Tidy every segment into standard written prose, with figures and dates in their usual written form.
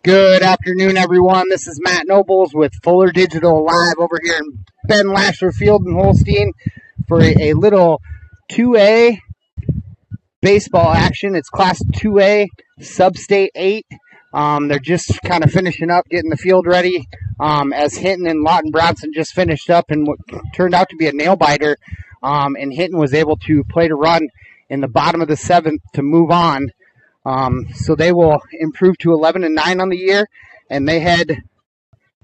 Good afternoon, everyone. This is Matt Nobles with Fuller Digital live over here in Ben Lasher Field in Holstein for a little 2A baseball action. It's Class 2A, Substate 8. They're just kind of finishing up, getting the field ready as Hinton and Lawton Bronson just finished up in what turned out to be a nail-biter. And Hinton was able to play to run in the bottom of the seventh to move on. So they will improve to 11-9 on the year, and they head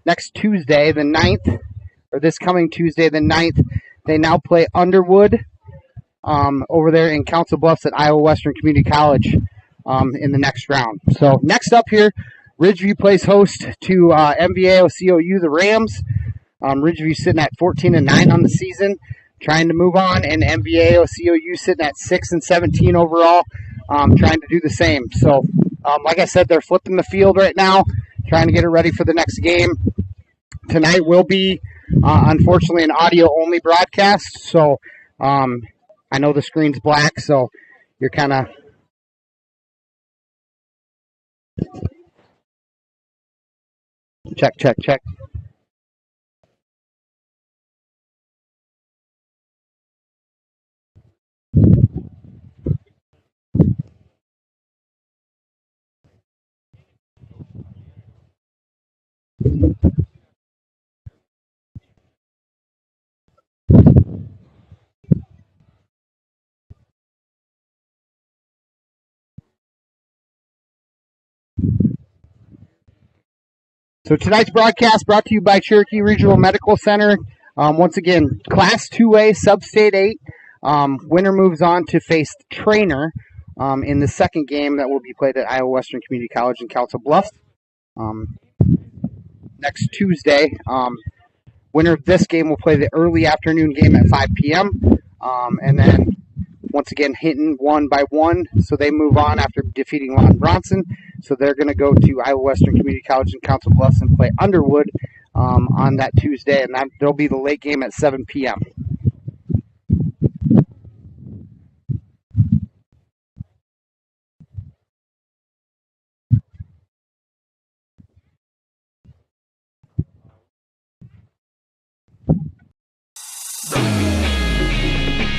next Tuesday, the 9th, or this coming Tuesday, the 9th. They now play Underwood over there in Council Bluffs at Iowa Western Community College in the next round. So next up here, Ridgeview plays host to MVAOCOU, the Rams. Ridgeview sitting at 14-9 on the season, trying to move on, and MVAOCOU sitting at 6-17 overall. Trying to do the same. So, like I said, they're flipping the field right now, trying to get it ready for the next game. Tonight will be, unfortunately, an audio-only broadcast. So, I know the screen's black, so you're kind of... Check. So tonight's broadcast brought to you by Cherokee Regional Medical Center. Once again, Class 2A, Substate 8. Winner moves on to face Trainer in the second game that will be played at Iowa Western Community College in Council Bluffs next Tuesday. Winner of this game will play the early afternoon game at 5 p.m. And then, once again, Hinton won by 1, so they move on after defeating Lawton Bronson. So they're going to go to Iowa Western Community College in Council Bluffs and play Underwood on that Tuesday, and there'll be the late game at 7 p.m.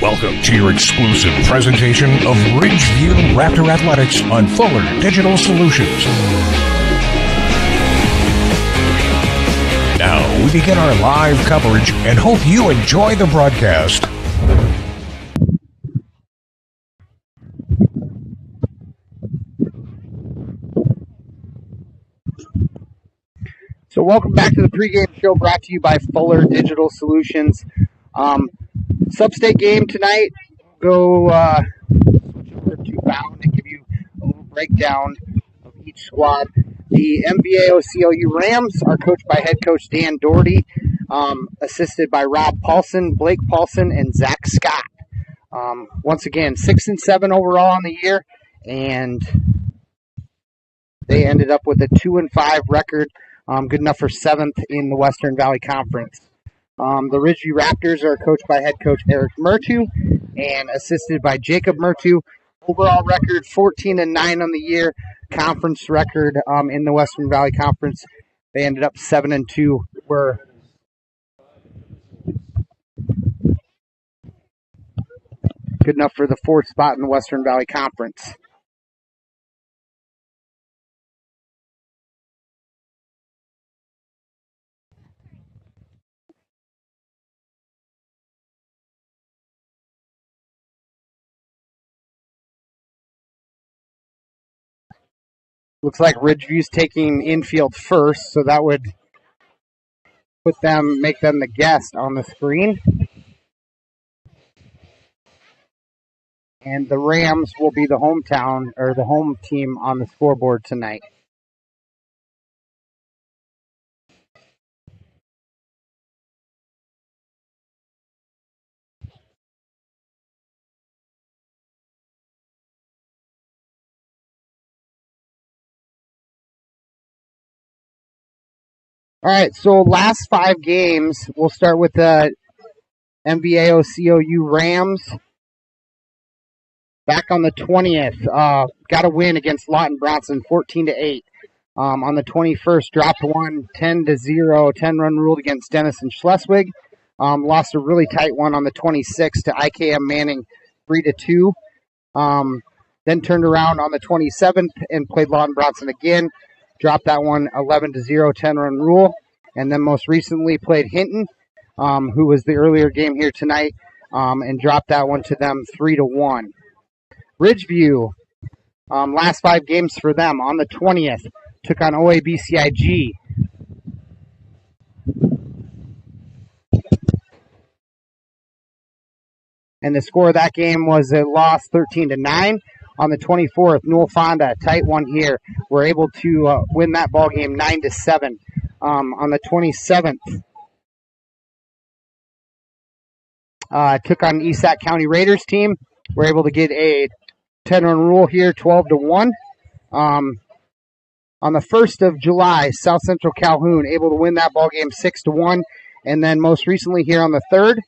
Welcome to your exclusive presentation of Ridgeview Raptor Athletics on Fuller Digital Solutions. Now we begin our live coverage and hope you enjoy the broadcast. So welcome back to the pregame show brought to you by Fuller Digital Solutions. Substate game tonight. Go switch over to Bound and give you a little breakdown of each squad. The MVAOCOU Rams are coached by head coach Dan Doherty, assisted by Rob Paulson, Blake Paulson, and Zach Scott. Once again, 6-7 overall on the year, and they ended up with a 2-5 record, good enough for 7th in the Western Valley Conference. The Ridgeview Raptors are coached by head coach Eric Mertu and assisted by Jacob Mertu. Overall record 14-9 on the year. Conference record in the Western Valley Conference. They ended up 7-2. Were good enough for the 4th spot in the Western Valley Conference. Looks like Ridgeview's taking infield first, so that would make them the guest on the screen. And the Rams will be the home team on the scoreboard tonight. All right, so last 5 games, we'll start with the MVAOCOU Rams. Back on the 20th, got a win against Lawton Bronson, 14-8. On the 21st, dropped one 10-0, 10-run ruled against Denison Schleswig. Lost a really tight one on the 26th to IKM Manning 3-2. Then turned around on the 27th and played Lawton Bronson again. Dropped that one 11-0, 10-run rule. And then most recently played Hinton, who was the earlier game here tonight, and dropped that one to them 3-1. Ridgeview, last 5 games for them. On the 20th, took on OABCIG. And the score of that game was a loss 13-9. On the 24th, Newell Fonda, tight one here. We're able to win that ball game 9-7. On the 27th, took on East County Raiders team. We're able to get a 10-run rule here, 12-1. On the 1st of July, South Central Calhoun able to win that ball game 6-1. And then most recently here on the 3rd,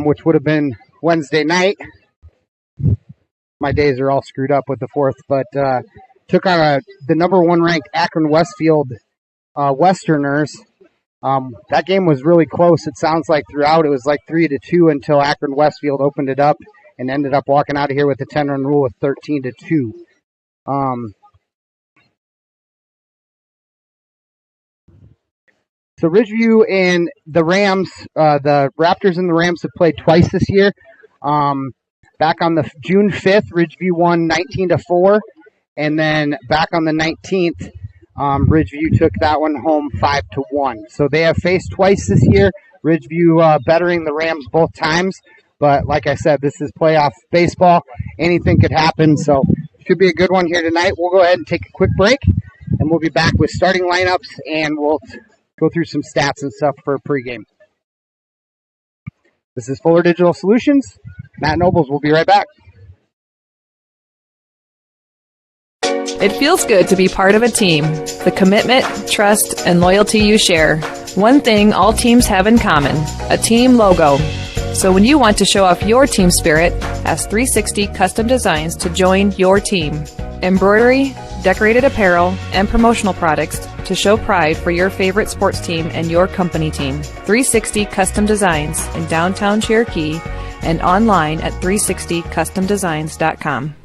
which would have been Wednesday night. My days are all screwed up with the 4th, but took on the number 1 ranked Akron Westfield Westerners. That game was really close. It sounds like throughout it was like 3-2 until Akron Westfield opened it up and ended up walking out of here with the 10-run rule with 13-2. So Ridgeview and the Rams, the Raptors and the Rams have played twice this year. Back on the June 5th, Ridgeview won 19-4, and then back on the 19th, Ridgeview took that one home 5-1. So they have faced twice this year. Ridgeview bettering the Rams both times, but like I said, this is playoff baseball. Anything could happen, so should be a good one here tonight. We'll go ahead and take a quick break, and we'll be back with starting lineups, and we'll go through some stats and stuff for pregame. This is Fuller Digital Solutions. Matt Nobles will be right back. It feels good to be part of a team. The commitment, trust, and loyalty you share. One thing all teams have in common, a team logo. So when you want to show off your team spirit, ask 360 Custom Designs to join your team. Embroidery, decorated apparel, and promotional products to show pride for your favorite sports team and your company team. 360 Custom Designs in downtown Cherokee and online at 360customdesigns.com.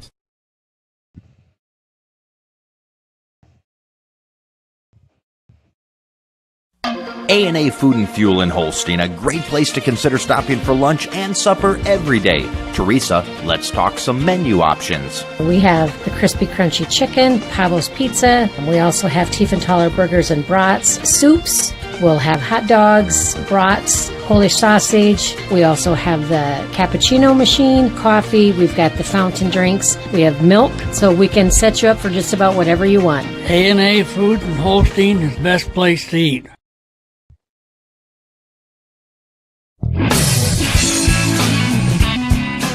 A&A Food and Fuel in Holstein, a great place to consider stopping for lunch and supper every day. Teresa, let's talk some menu options. We have the crispy crunchy chicken, Pablo's Pizza. We also have Tiefenthaler burgers and brats, soups. We'll have hot dogs, brats, Polish sausage. We also have the cappuccino machine, coffee. We've got the fountain drinks. We have milk, so we can set you up for just about whatever you want. A&A Food in Holstein is the best place to eat.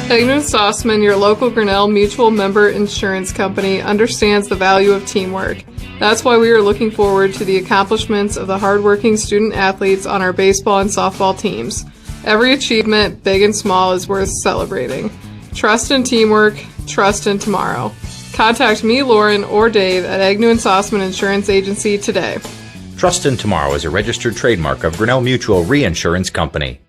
Egnew & Stossman, your local Grinnell Mutual member insurance company, understands the value of teamwork. That's why we are looking forward to the accomplishments of the hardworking student athletes on our baseball and softball teams. Every achievement, big and small, is worth celebrating. Trust in teamwork, trust in tomorrow. Contact me, Lauren, or Dave at Egnew & Stossman Insurance Agency today. Trust in Tomorrow is a registered trademark of Grinnell Mutual Reinsurance Company.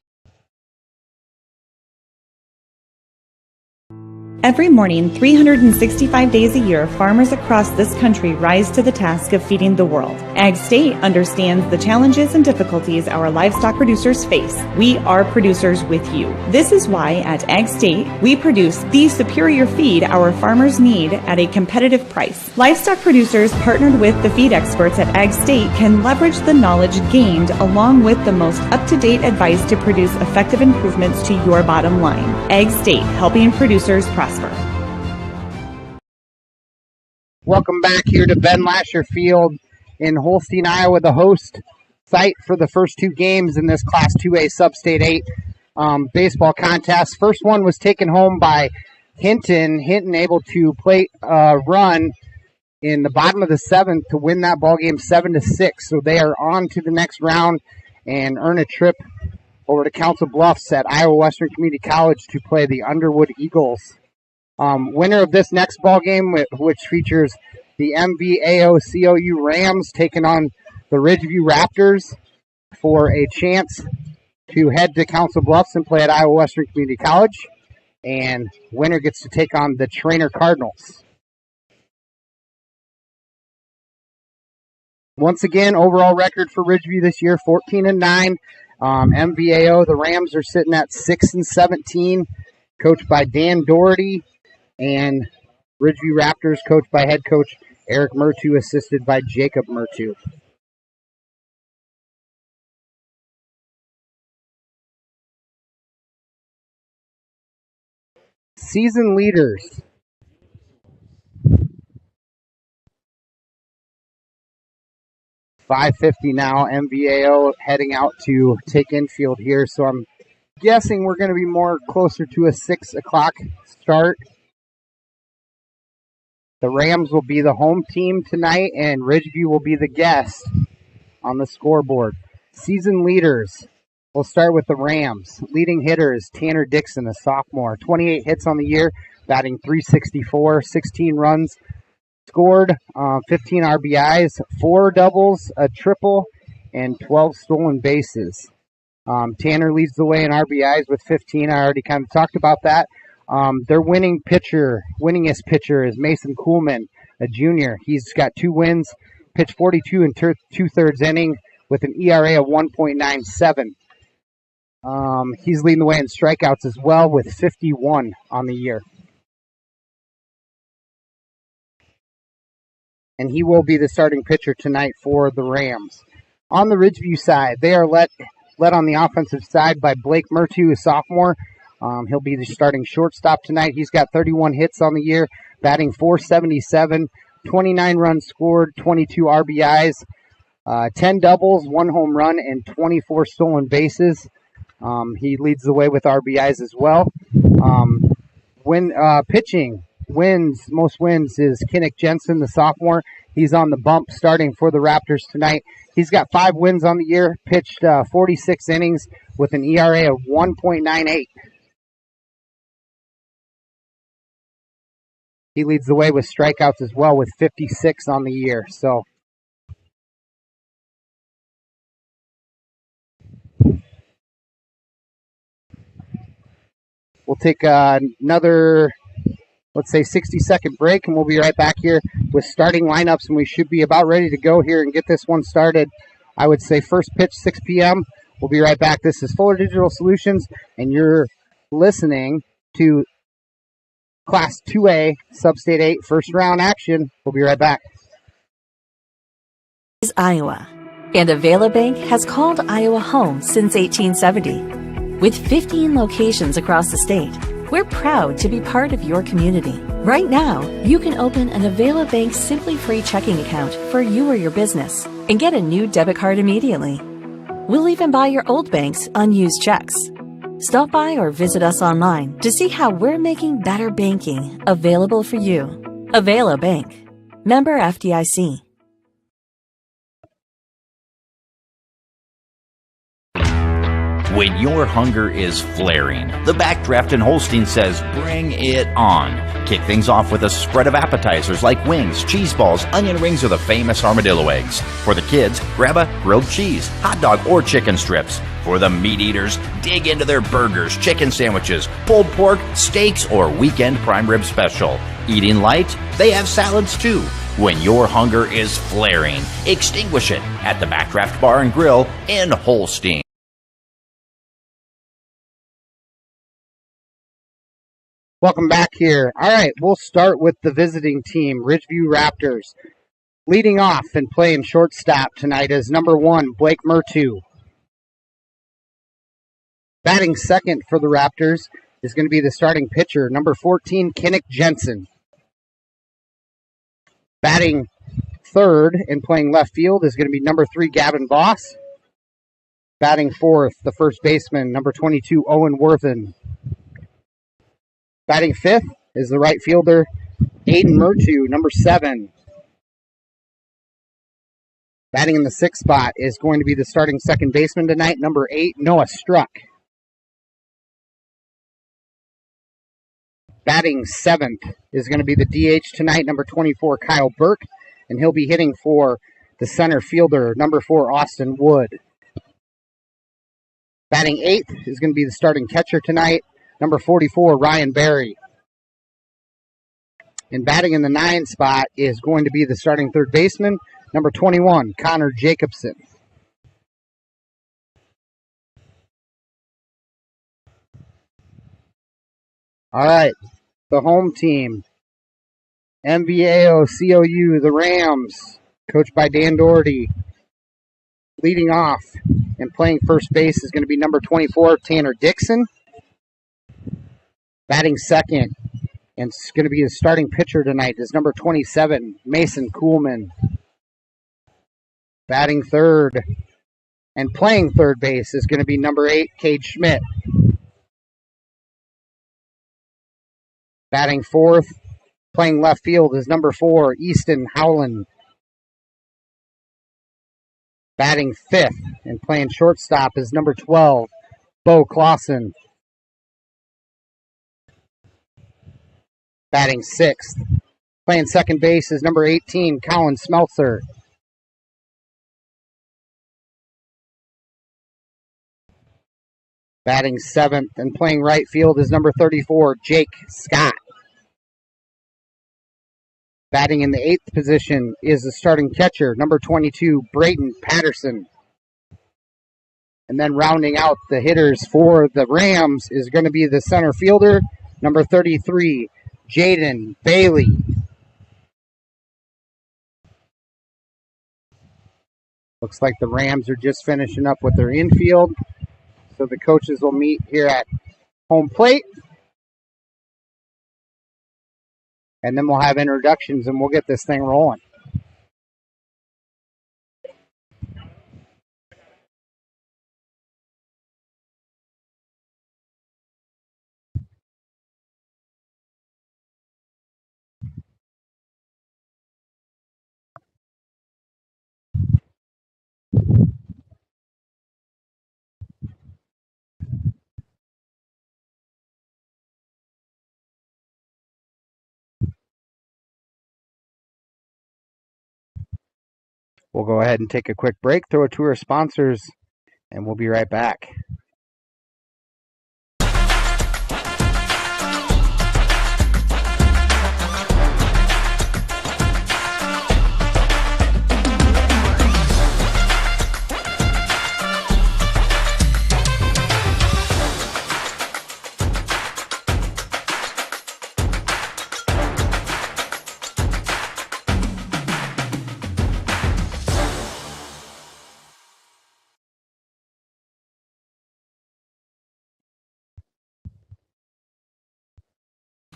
Every morning, 365 days a year, farmers across this country rise to the task of feeding the world. Ag State understands the challenges and difficulties our livestock producers face. We are producers with you. This is why at Ag State, we produce the superior feed our farmers need at a competitive price. Livestock producers partnered with the feed experts at Ag State can leverage the knowledge gained along with the most up-to-date advice to produce effective improvements to your bottom line. Ag State, helping producers prosper. Welcome back here to Ben Lasher Field in Holstein, Iowa, the host site for the first 2 games in this Class 2A Substate 8 baseball contest. First one was taken home by Hinton. Hinton able to plate a run in the bottom of the 7th to win that ball game 7-6. So they are on to the next round and earn a trip over to Council Bluffs at Iowa Western Community College to play the Underwood Eagles. Winner of this next ball game, which features the MVAOCOU Rams taking on the Ridgeview Raptors for a chance to head to Council Bluffs and play at Iowa Western Community College. And winner gets to take on the Trainer Cardinals. Once again, overall record for Ridgeview this year, 14-9. MVAO, the Rams are sitting at 6-17, coached by Dan Doherty, and Ridgeview Raptors coached by head coach Eric Mertu, assisted by Jacob Mertu. Season leaders. .550 now. MVAO heading out to take infield here, so I'm guessing we're going to be more closer to a 6 o'clock start. The Rams will be the home team tonight, and Ridgeview will be the guest on the scoreboard. Season leaders. We'll start with the Rams. Leading hitter is Tanner Dixon, a sophomore. 28 hits on the year, batting .364, 16 runs scored, 15 RBIs, 4 doubles, a triple, and 12 stolen bases. Tanner leads the way in RBIs with 15. I already kind of talked about that. Their winningest pitcher is Mason Kuhlman, a junior. He's got 2 wins, pitched 42 and 2/3 inning with an ERA of 1.97. He's leading the way in strikeouts as well with 51 on the year. And he will be the starting pitcher tonight for the Rams. On the Ridgeview side, they are led on the offensive side by Blake Mertu, a sophomore. He'll be the starting shortstop tonight. He's got 31 hits on the year, batting .477, 29 runs scored, 22 RBIs, 10 doubles, 1 home run, and 24 stolen bases. He leads the way with RBIs as well. Pitching most wins is Kinnick Jensen, the sophomore. He's on the bump starting for the Raptors tonight. He's got 5 wins on the year, pitched 46 innings with an ERA of 1.98. He leads the way with strikeouts as well with 56 on the year. So we'll take another, let's say, 60-second break, and we'll be right back here with starting lineups, and we should be about ready to go here and get this one started. I would say first pitch, 6 p.m. We'll be right back. This is Fuller Digital Solutions, and you're listening to Class 2A, Substate 8, first round action. We'll be right back. Is Iowa, and Availabank has called Iowa home since 1870. With 15 locations across the state, we're proud to be part of your community. Right now, you can open an Availabank Simply Free checking account for you or your business and get a new debit card immediately. We'll even buy your old bank's unused checks. Stop by or visit us online to see how we're making better banking available for you. Availabank. Member FDIC. When your hunger is flaring, the Backdraft in Holstein says bring it on. Kick things off with a spread of appetizers like wings, cheese balls, onion rings, or the famous armadillo eggs. For the kids, grab a grilled cheese, hot dog, or chicken strips. For the meat eaters, dig into their burgers, chicken sandwiches, pulled pork, steaks, or weekend prime rib special. Eating light? They have salads too. When your hunger is flaring, extinguish it at the Backdraft Bar and Grill in Holstein. Welcome back here. All right, we'll start with the visiting team, Ridgeview Raptors. Leading off and playing shortstop tonight is number 1, Blake Mertu. Batting second for the Raptors is going to be the starting pitcher, number 14, Kinnick Jensen. Batting third and playing left field is going to be number 3, Gavin Voss. Batting fourth, the first baseman, number 22, Owen Worthen. Batting fifth is the right fielder, Aiden Mertu, number 7. Batting in the 6th spot is going to be the starting second baseman tonight, number 8, Noah Struck. Batting 7th is going to be the DH tonight, number 24, Kyle Burke, and he'll be hitting for the center fielder, number 4, Austin Wood. Batting 8th is going to be the starting catcher tonight, number 44, Ryan Berry. And batting in the 9 spot is going to be the starting third baseman, number 21, Connor Jacobson. All right, the home team, MVAOCOU, the Rams, coached by Dan Doherty. Leading off and playing first base is going to be number 24, Tanner Dixon. Batting second, and it's going to be his starting pitcher tonight, is number 27, Mason Kuhlman. Batting third and playing third base is going to be number 8, Cade Schmidt. Batting fourth, playing left field is number 4, Easton Howland. Batting fifth and playing shortstop is number 12, Bo Clausen. Batting sixth, playing second base is number 18, Colin Smeltzer. Batting seventh and playing right field is number 34, Jake Scott. Batting in the 8th position is the starting catcher, number 22, Brayton Patterson. And then rounding out the hitters for the Rams is going to be the center fielder, number 33, Jaden Bailey. Looks like the Rams are just finishing up with their infield. So the coaches will meet here at home plate. And then we'll have introductions and we'll get this thing rolling. We'll go ahead and take a quick break, throw it to our sponsors, and we'll be right back.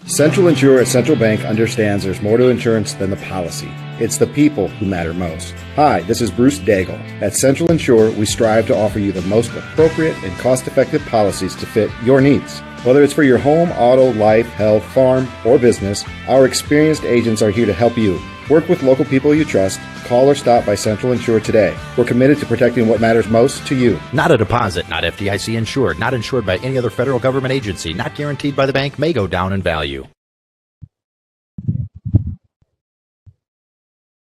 Central Insure at Central Bank understands there's more to insurance than the policy. It's the people who matter most. Hi, this is Bruce Daigle. At Central Insure, we strive to offer you the most appropriate and cost-effective policies to fit your needs. Whether it's for your home, auto, life, health, farm, or business, our experienced agents are here to help you. Work with local people you trust. Call or stop by Central Insure today. We're committed to protecting what matters most to you. Not a deposit, not FDIC insured, not insured by any other federal government agency, not guaranteed by the bank, may go down in value.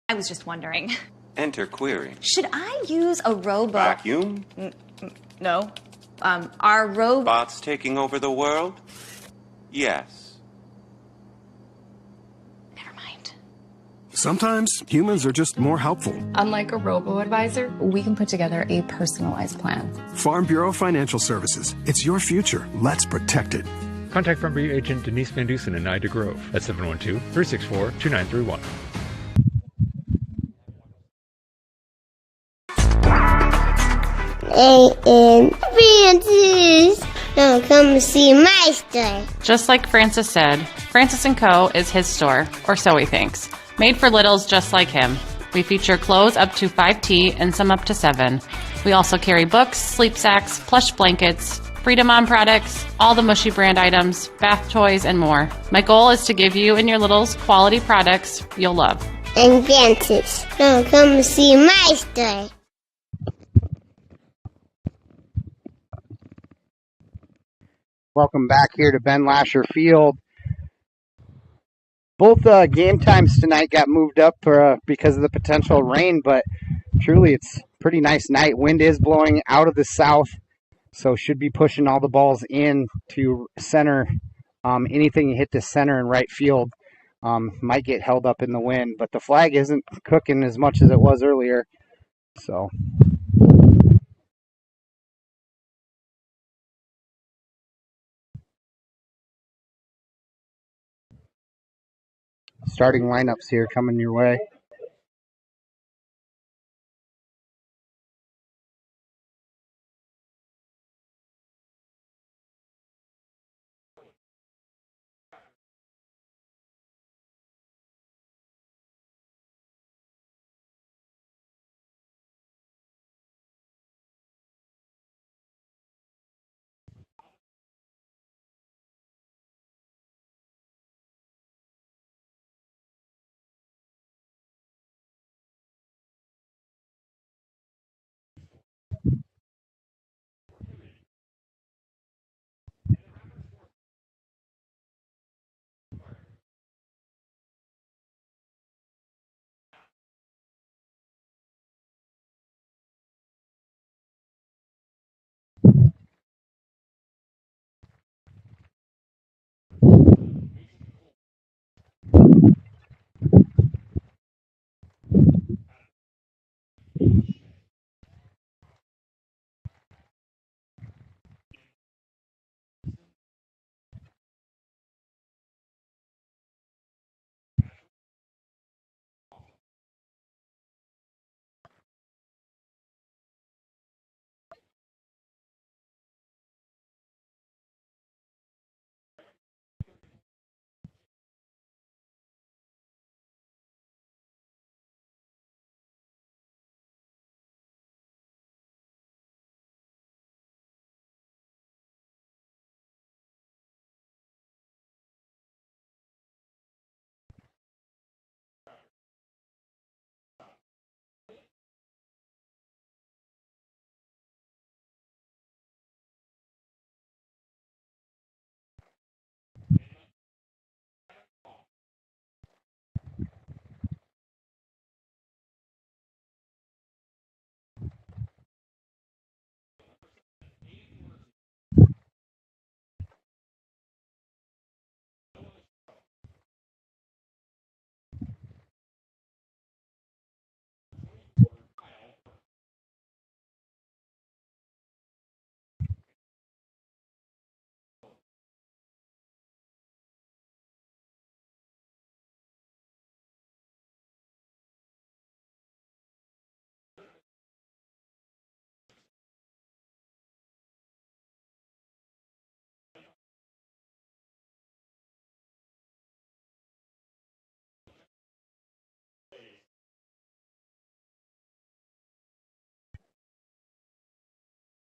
I was just wondering. Enter query. Should I use a robot? Vacuum? No. Are robots taking over the world? Yes. Sometimes humans are just more helpful. Unlike a robo-advisor, we can put together a personalized plan. Farm Bureau Financial Services. It's your future. Let's protect it. Contact Farm Bureau agent Denise Van Dusen in Ida Grove at 712-364-2931. And Francis, now come see my store. Just like Francis said, Francis & Co. is his store, or so he thinks. Made for littles just like him. We feature clothes up to 5T and some up to 7. We also carry books, sleep sacks, plush blankets, Freedom On products, all the Mushy brand items, bath toys, and more. My goal is to give you and your littles quality products you'll love. And Francis, now come see my store. Welcome back here to Ben Lasher Field. Both game times tonight got moved up because of the potential rain, but truly it's a pretty nice night. Wind is blowing out of the south, so should be pushing all the balls in to center. Anything hit the center and right field might get held up in the wind, but the flag isn't cooking as much as it was earlier. So starting lineups here coming your way.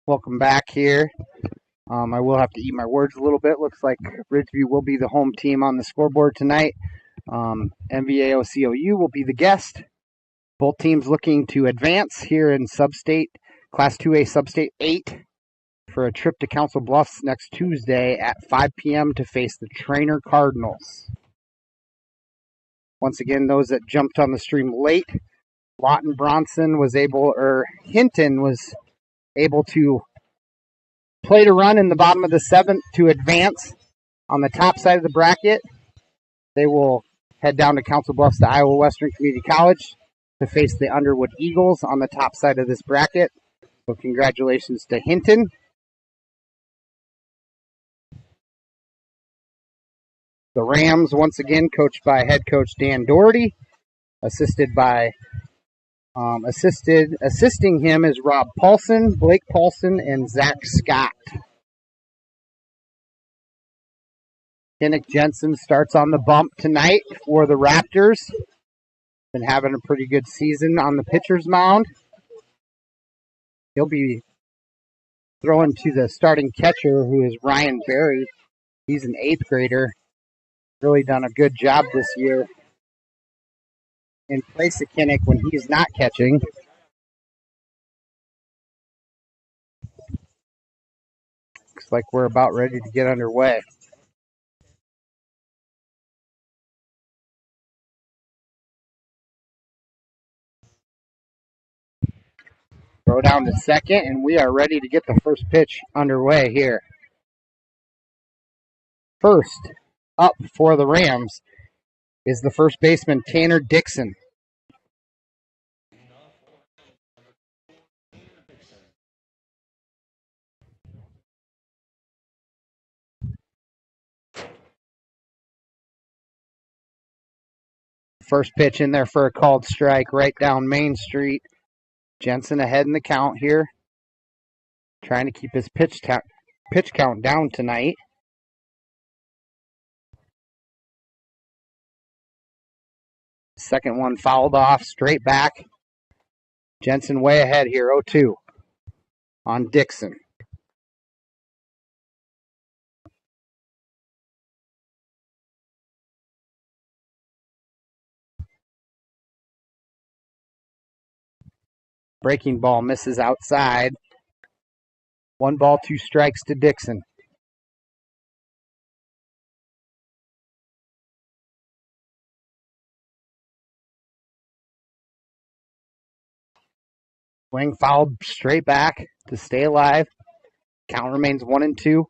Welcome back here. I will have to eat my words a little bit. Looks like Ridgeview will be the home team on the scoreboard tonight. MVAOCOU will be the guest. Both teams looking to advance here in Substate, Class 2A Substate 8 for a trip to Council Bluffs next Tuesday at 5 p.m. to face the Trainer Cardinals. Once again, those that jumped on the stream late, Hinton was able to play to run in the bottom of the seventh to advance on the top side of the bracket. They will head down to Council Bluffs to Iowa Western Community College to face the Underwood Eagles on the top side of this bracket. So congratulations to Hinton. The Rams, once again, coached by head coach Dan Doherty, assisting him is Rob Paulson, Blake Paulson, and Zach Scott. Kenneth Jensen starts on the bump tonight for the Raptors. Been having a pretty good season on the pitcher's mound. He'll be throwing to the starting catcher, who is Ryan Berry. He's an 8th grader. Really done a good job this year in place of Kinnick when he's not catching. Looks like we're about ready to get underway. Throw down to second, and we are ready to get the first pitch underway here. First up for the Rams is the first baseman, Tanner Dixon. First pitch in there for a called strike right down Main Street. Jensen ahead in the count here. Trying to keep his pitch count down tonight. Second one fouled off, straight back. Jensen way ahead here, 0-2 on Dixon. Breaking ball misses outside. 1 ball, 2 strikes to Dixon. Swing fouled straight back to stay alive. Count remains 1-2.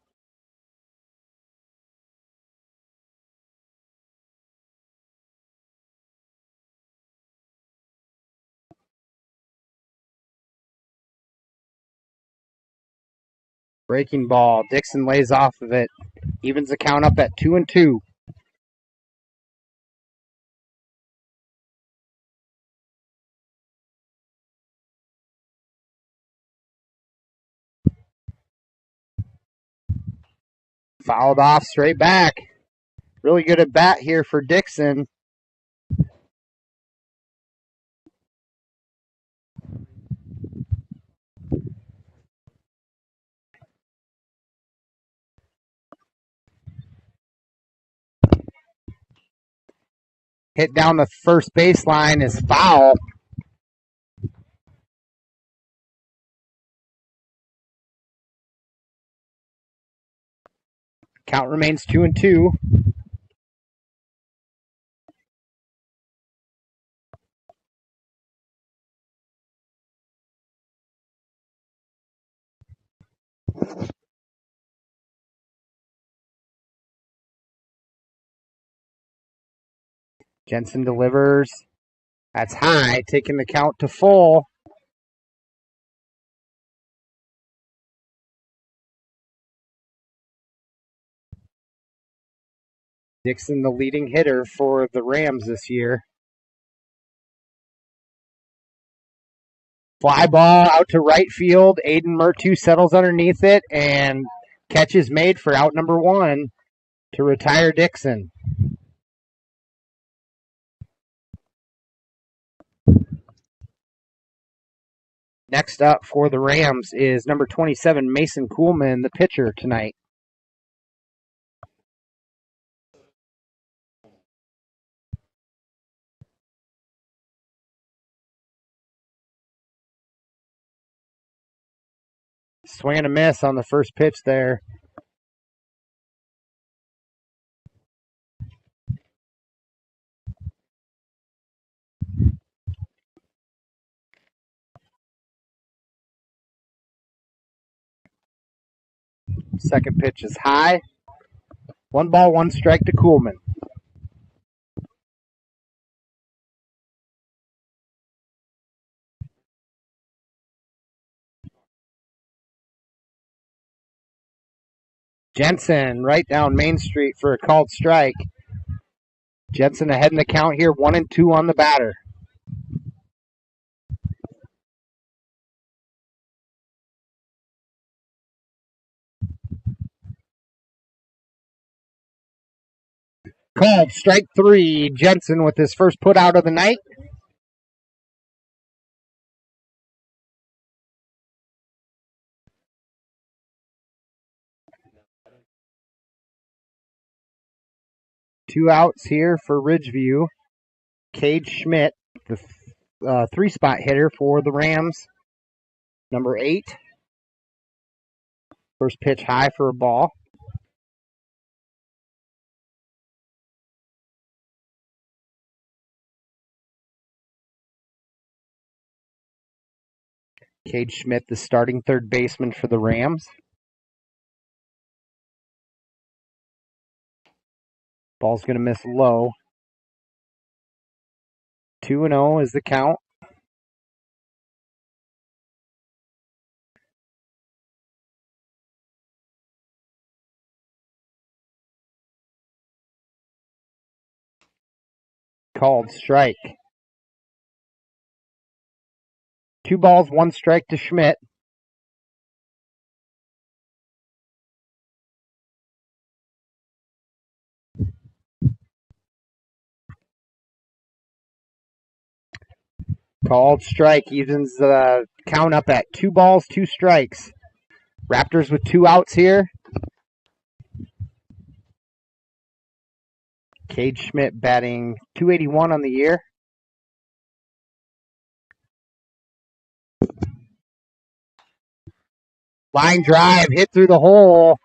Breaking ball. Dixon lays off of it. Evens the count up at 2-2. Fouled off straight back. Really good at bat here for Dixon. Hit down the first baseline is foul. Count remains 2-2. Jensen delivers. That's high, taking the count to full. Dixon, the leading hitter for the Rams this year. Fly ball out to right field. Aiden Murtu settles underneath it, and catch is made for out number 1 to retire Dixon. Next up for the Rams is number 27, Mason Kuhlman, the pitcher tonight. Swing and a miss on the first pitch there. Second pitch is high. 1 ball, 1 strike to Kuhlman. Jensen right down Main Street for a called strike. Jensen ahead in the count here, 1-2 on the batter. Called strike 3. Jensen with his first put out of the night. Two outs here for Ridgeview. Cade Schmidt, the 3-spot hitter for the Rams. Number 8. First pitch high for a ball. Cade Schmidt, the starting third baseman for the Rams. Ball's going to miss low. 2-0 is the count. Called strike. 2 balls, 1 strike to Schmidt. Called strike. Evens the count up at 2 balls, 2 strikes. Raptors with 2 outs here. Cade Schmidt batting .281 on the year. Line drive hit through the hole,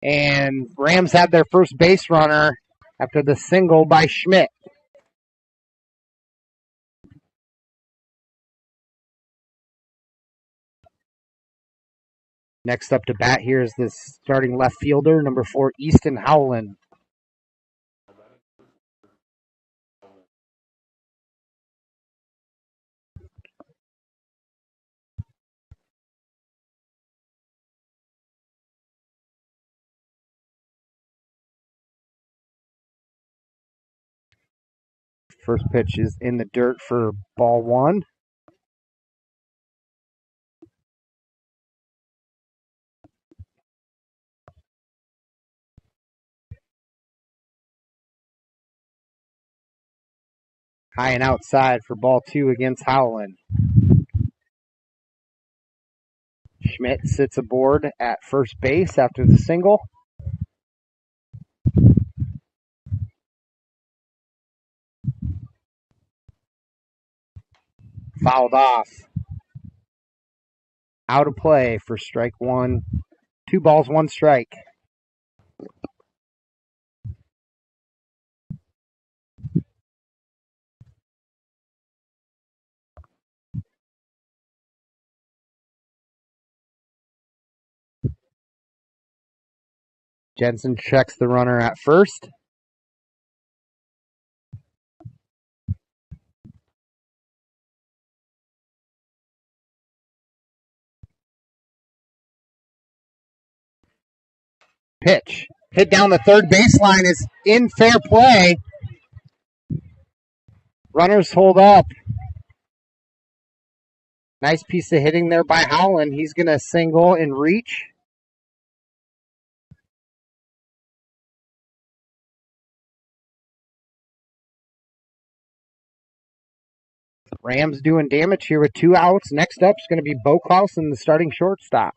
and Rams had their first base runner after the single by Schmidt. Next up to bat here is the starting left fielder, number 4, Easton Howland. First pitch is in the dirt for ball 1. High and outside for ball 2 against Howland. Schmidt sits aboard at first base after the single. Fouled off. Out of play for strike 1. 2 balls, 1 strike. Jensen checks the runner at first. Pitch. Hit down the third baseline is in fair play. Runners hold up. Nice piece of hitting there by Howland. He's going to single and reach. Rams doing damage here with 2 outs. Next up is going to be Bo Clausen, the starting shortstop.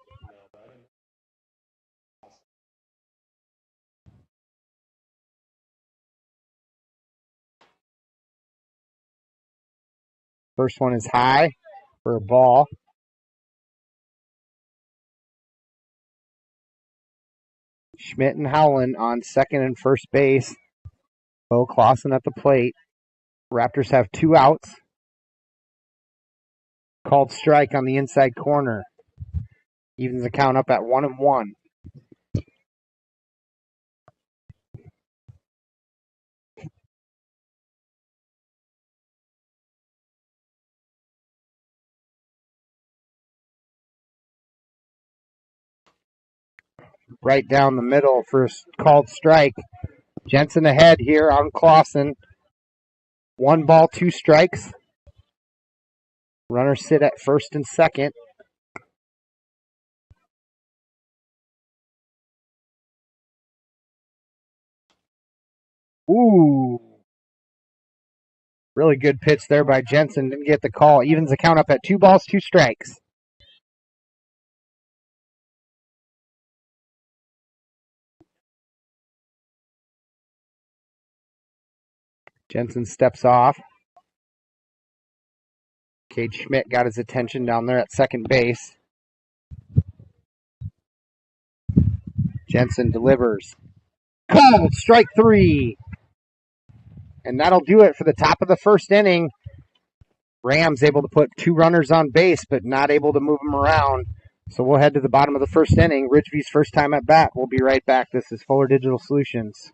First one is high for a ball. Schmidt and Howland on second and first base. Bo Clausen at the plate. Raptors have 2 outs. Called strike on the inside corner. Evens the count up at 1-1. Right down the middle for called strike. Jensen ahead here on Clausen. 1 ball, 2 strikes. Runners sit at first and second. Ooh. Really good pitch there by Jensen. Didn't get the call. Evens the count up at 2 balls, 2 strikes. Jensen steps off. Cade Schmidt got his attention down there at second base. Jensen delivers. Called strike 3. And that'll do it for the top of the first inning. Rams able to put 2 runners on base, but not able to move them around. So we'll head to the bottom of the first inning. Ridgeview's first time at bat. We'll be right back. This is Fuller Digital Solutions.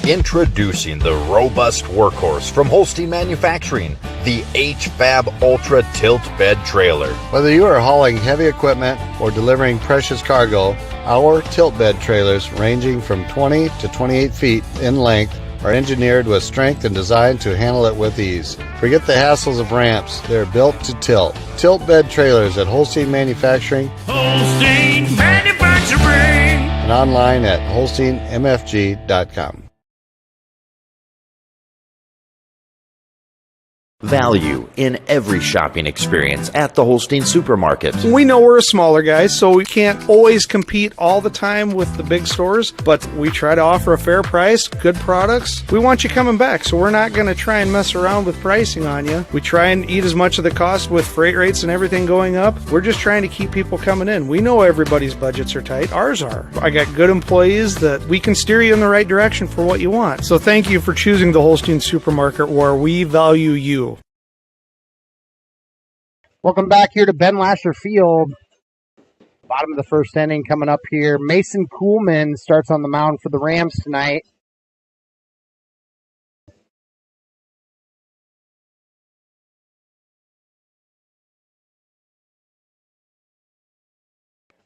Introducing the robust workhorse from Holstein Manufacturing, the HFAB Ultra Tilt Bed Trailer. Whether you are hauling heavy equipment or delivering precious cargo, our tilt bed trailers, ranging from 20 to 28 feet in length, are engineered with strength and designed to handle it with ease. Forget the hassles of ramps. They're built to tilt. Tilt bed trailers at Holstein Manufacturing. Holstein Manufacturing. And online at holsteinmfg.com. Value in every shopping experience at the Holstein Supermarket. We know we're a smaller guy, so we can't always compete all the time with the big stores, but we try to offer a fair price, good products. We want you coming back, so we're not going to try and mess around with pricing on you. We try and eat as much of the cost with freight rates and everything going up. We're just trying to keep people coming in. We know everybody's budgets are tight. Ours are. I got good employees that we can steer you in the right direction for what you want. So thank you for choosing the Holstein Supermarket, where we value you. Welcome back here to Ben Lasher Field. Bottom of the first inning coming up here. Mason Kuhlman starts on the mound for the Rams tonight.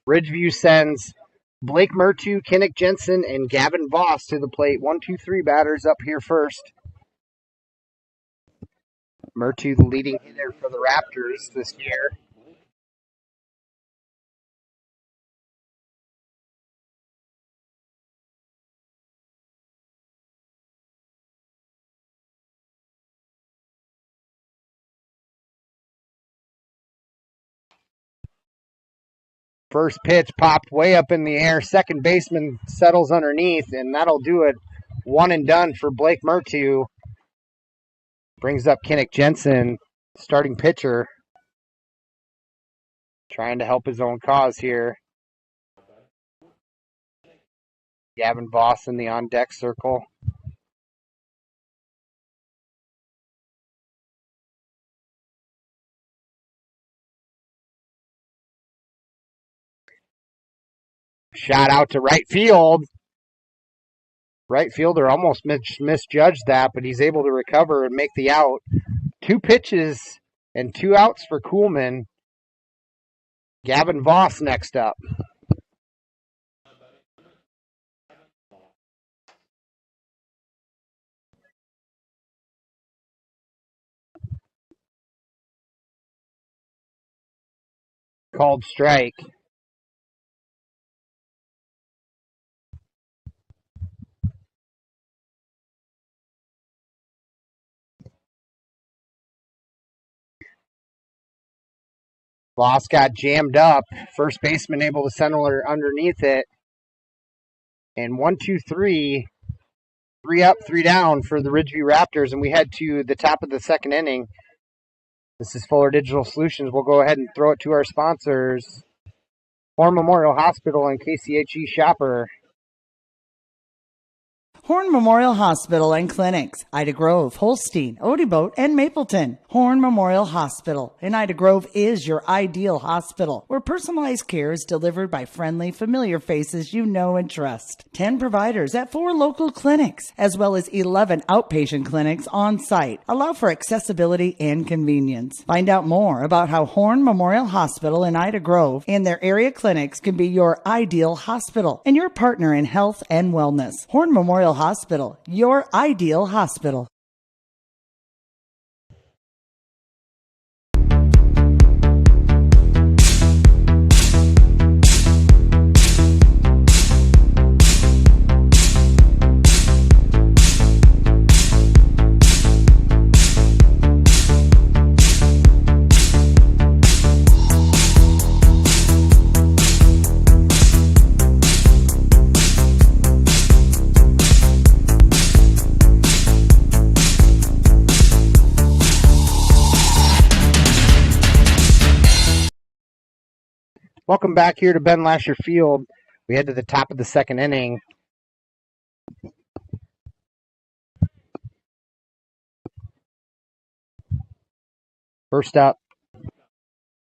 Ridgeview sends Blake Mertu, Kinnick Jensen, and Gavin Voss to the plate. 1, 2, 3 batters up here first. Mertu, the leading hitter for the Raptors this year. First pitch popped way up in the air. Second baseman settles underneath, and that'll do it. 1 and done for Blake Mertu. Brings up Kinnick Jensen, starting pitcher, trying to help his own cause here. Gavin Voss in the on-deck circle. Shot out to right field. Right fielder almost misjudged that, but he's able to recover and make the out. 2 pitches and 2 outs for Kuhlman. Gavin Voss next up. Called strike. Voss got jammed up. First baseman able to send her underneath it. And 1, 2, 3. 3 up, 3 down for the Ridgeview Raptors. And we head to the top of the second inning. This is Fuller Digital Solutions. We'll go ahead and throw it to our sponsors. Horn Memorial Hospital and KCHE Shopper. Horn Memorial Hospital and Clinics, Ida Grove, Holstein, Odeboat, and Mapleton. Horn Memorial Hospital in Ida Grove is your ideal hospital, where personalized care is delivered by friendly, familiar faces you know and trust. 10 providers at 4 local clinics, as well as 11 outpatient clinics on site, allow for accessibility and convenience. Find out more about how Horn Memorial Hospital in Ida Grove and their area clinics can be your ideal hospital and your partner in health and wellness. Horn Memorial Hospital, your ideal hospital. Welcome back here to Ben Lasher Field. We head to the top of the second inning. First up,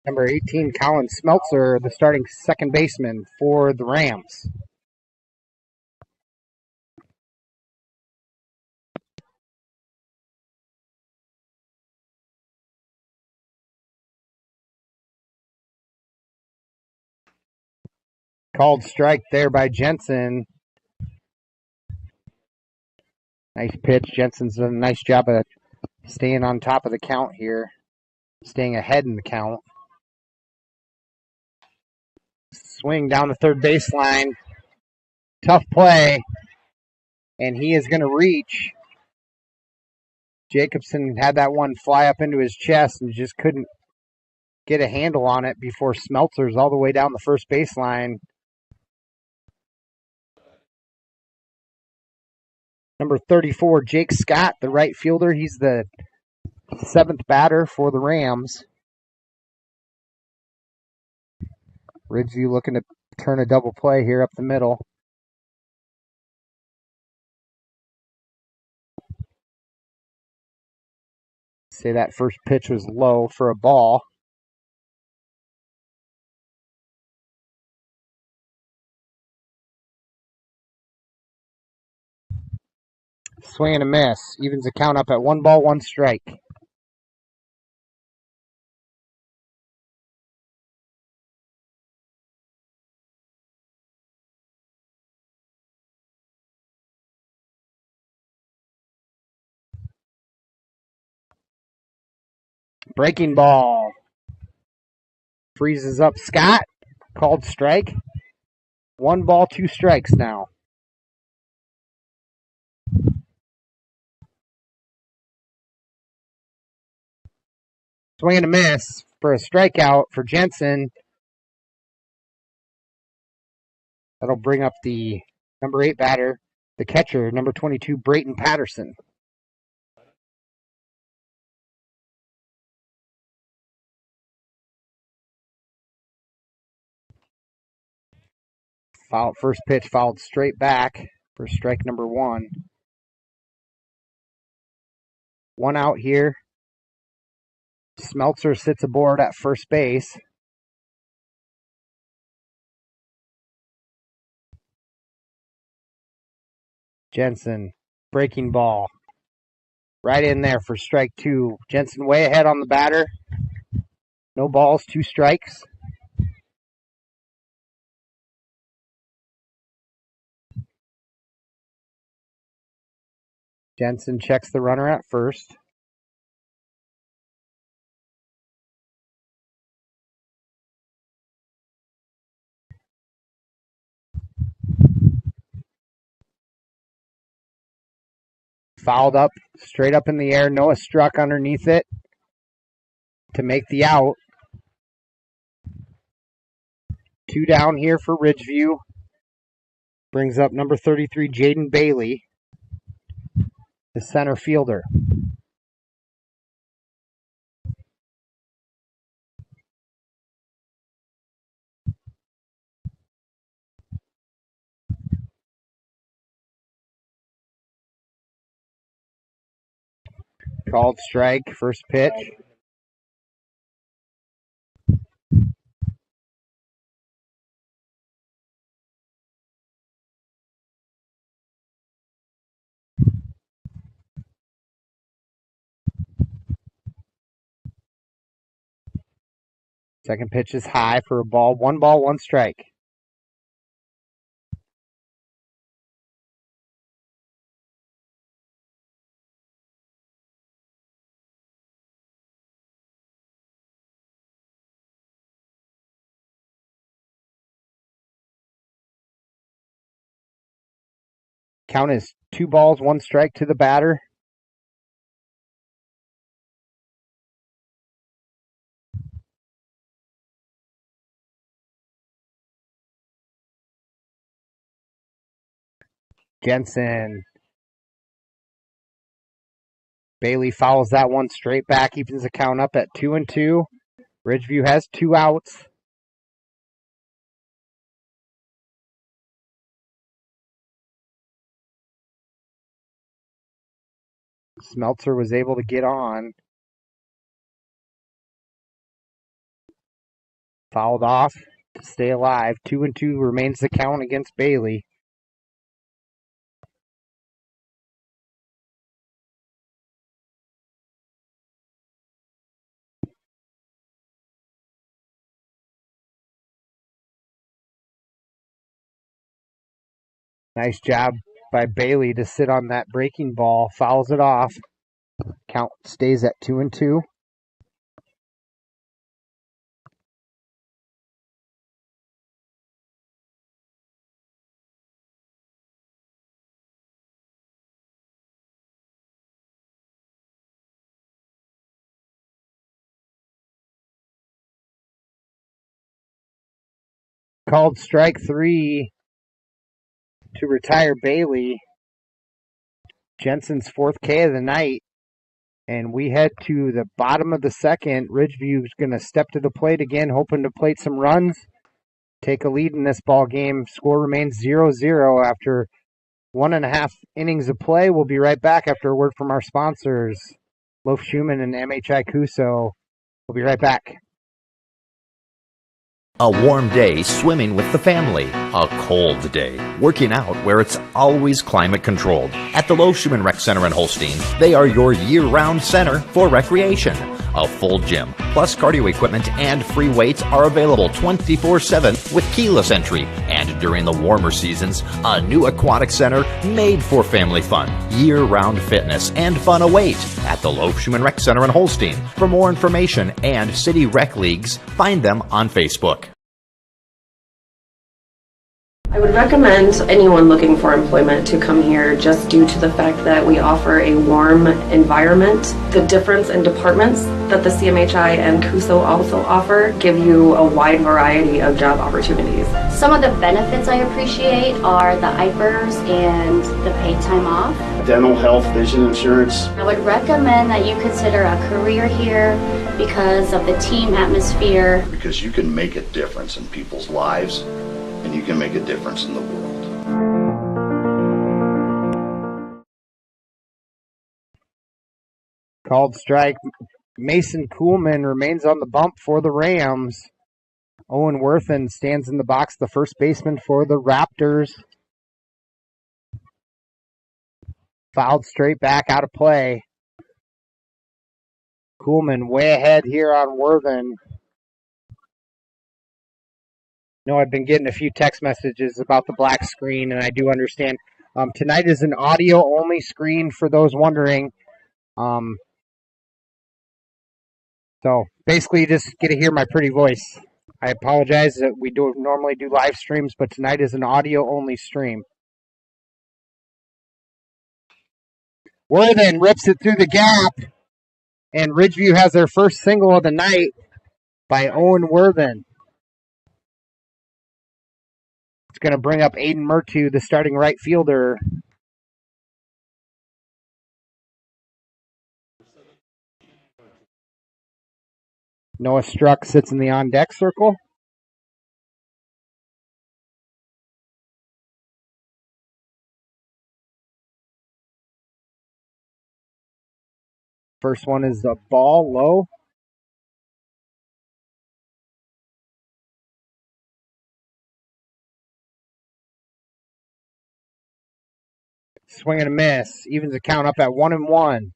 number 18, Colin Smeltzer, the starting second baseman for the Rams. Called strike there by Jensen. Nice pitch. Jensen's done a nice job of staying on top of the count here, staying ahead in the count. Swing down the third baseline. Tough play. And he is going to reach. Jacobson had that one fly up into his chest and just couldn't get a handle on it before Smeltzer's all the way down the first baseline. Number 34, Jake Scott, the right fielder. He's the seventh batter for the Rams. Ridgeview looking to turn a double play here up the middle. Say that first pitch was low for a ball. Swing and a miss. Evens the count up at 1 ball, 1 strike. Breaking ball. Freezes up Scott. Called strike. 1 ball, 2 strikes now. Swing and a miss for a strikeout for Jensen. That'll bring up the number 8 batter, the catcher, number 22, Brayton Patterson. First pitch fouled straight back for strike number 1. 1 out here. Smeltzer sits aboard at first base. Jensen, breaking ball. Right in there for strike 2. Jensen way ahead on the batter. No balls, 2 strikes. Jensen checks the runner at first. Fouled up, straight up in the air. Noah struck underneath it to make the out. 2 down here for Ridgeview. Brings up number 33, Jaden Bailey, the center fielder. Called strike, first pitch. Second pitch is high for a ball. 1 ball, 1 strike. Count is 2 balls, 1 strike to the batter. Jensen. Bailey fouls that one straight back, evens the count up at 2-2. Ridgeview has 2 outs. Smeltzer was able to get on. Fouled off to stay alive. 2-2 remains the count against Bailey. Nice job by Bailey to sit on that breaking ball. Fouls it off. Count stays at 2-2. Called strike 3 to retire Bailey. Jensen's 4th K of the night. And we head to the bottom of the second. Ridgeview's going to step to the plate again, hoping to plate some runs, take a lead in this ball game. Score remains 0-0 after 1.5 innings of play. We'll be right back after a word from our sponsors, Loaf Schumann and IHSAA. We'll be right back. A warm day swimming with the family. A cold day working out where it's always climate controlled. At the Loaf Schumann Rec Center in Holstein, they are your year-round center for recreation. A full gym, plus cardio equipment and free weights are available 24/7 with keyless entry. And during the warmer seasons, a new aquatic center made for family fun. Year-round fitness and fun await at the Loaf Schumann Rec Center in Holstein. For more information and city rec leagues, find them on Facebook. I would recommend anyone looking for employment to come here just due to the fact that we offer a warm environment. The difference in departments that the CMHI and CUSO also offer give you a wide variety of job opportunities. Some of the benefits I appreciate are the IPERS and the paid time off. Dental, health, vision insurance. I would recommend that you consider a career here because of the team atmosphere. Because you can make a difference in people's lives, and you can make a difference in the world. Called strike. Mason Kuhlman remains on the bump for the Rams. Owen Worthen stands in the box, the first baseman for the Raptors. Fouled straight back out of play. Kuhlman way ahead here on Worthen. No, I've been getting a few text messages about the black screen, and I do understand. Tonight is an audio-only screen for those wondering. So basically, you just get to hear my pretty voice. I apologize that we don't normally do live streams, but tonight is an audio-only stream. Worthen rips it through the gap, and Ridgeview has their first single of the night by Owen Worthen. It's going to bring up Aiden Murtu, the starting right fielder. Noah Struck sits in the on-deck circle. First one is a ball low. Swing and a miss. Evens the count up at 1-1.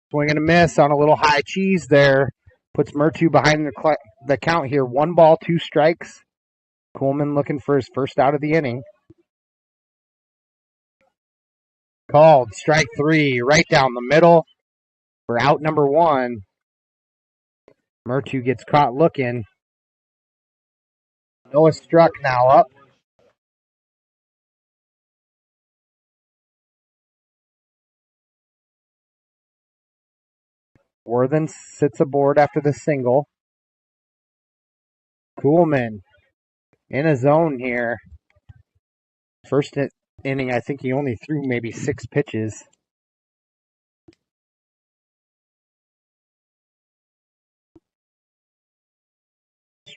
Swing and a miss on a little high cheese there. Puts Murtu behind the count here. 1 ball, 2 strikes. Kuhlman looking for his first out of the inning. Called strike 3 right down the middle for out number 1. Murtu gets caught looking. Noah Struck now up. Worthen sits aboard after the single. Kuhlman in a zone here. First inning, I think he only threw maybe 6 pitches.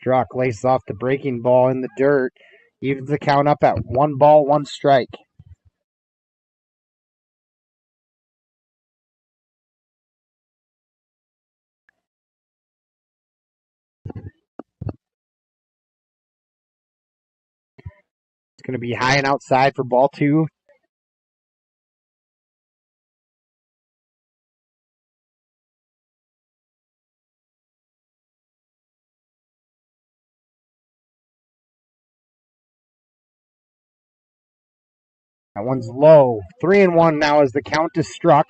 Struck laces off the breaking ball in the dirt. Evens the count up at 1 ball, 1 strike. It's going to be high and outside for ball 2. That one's low. 3-1 now as the count is struck.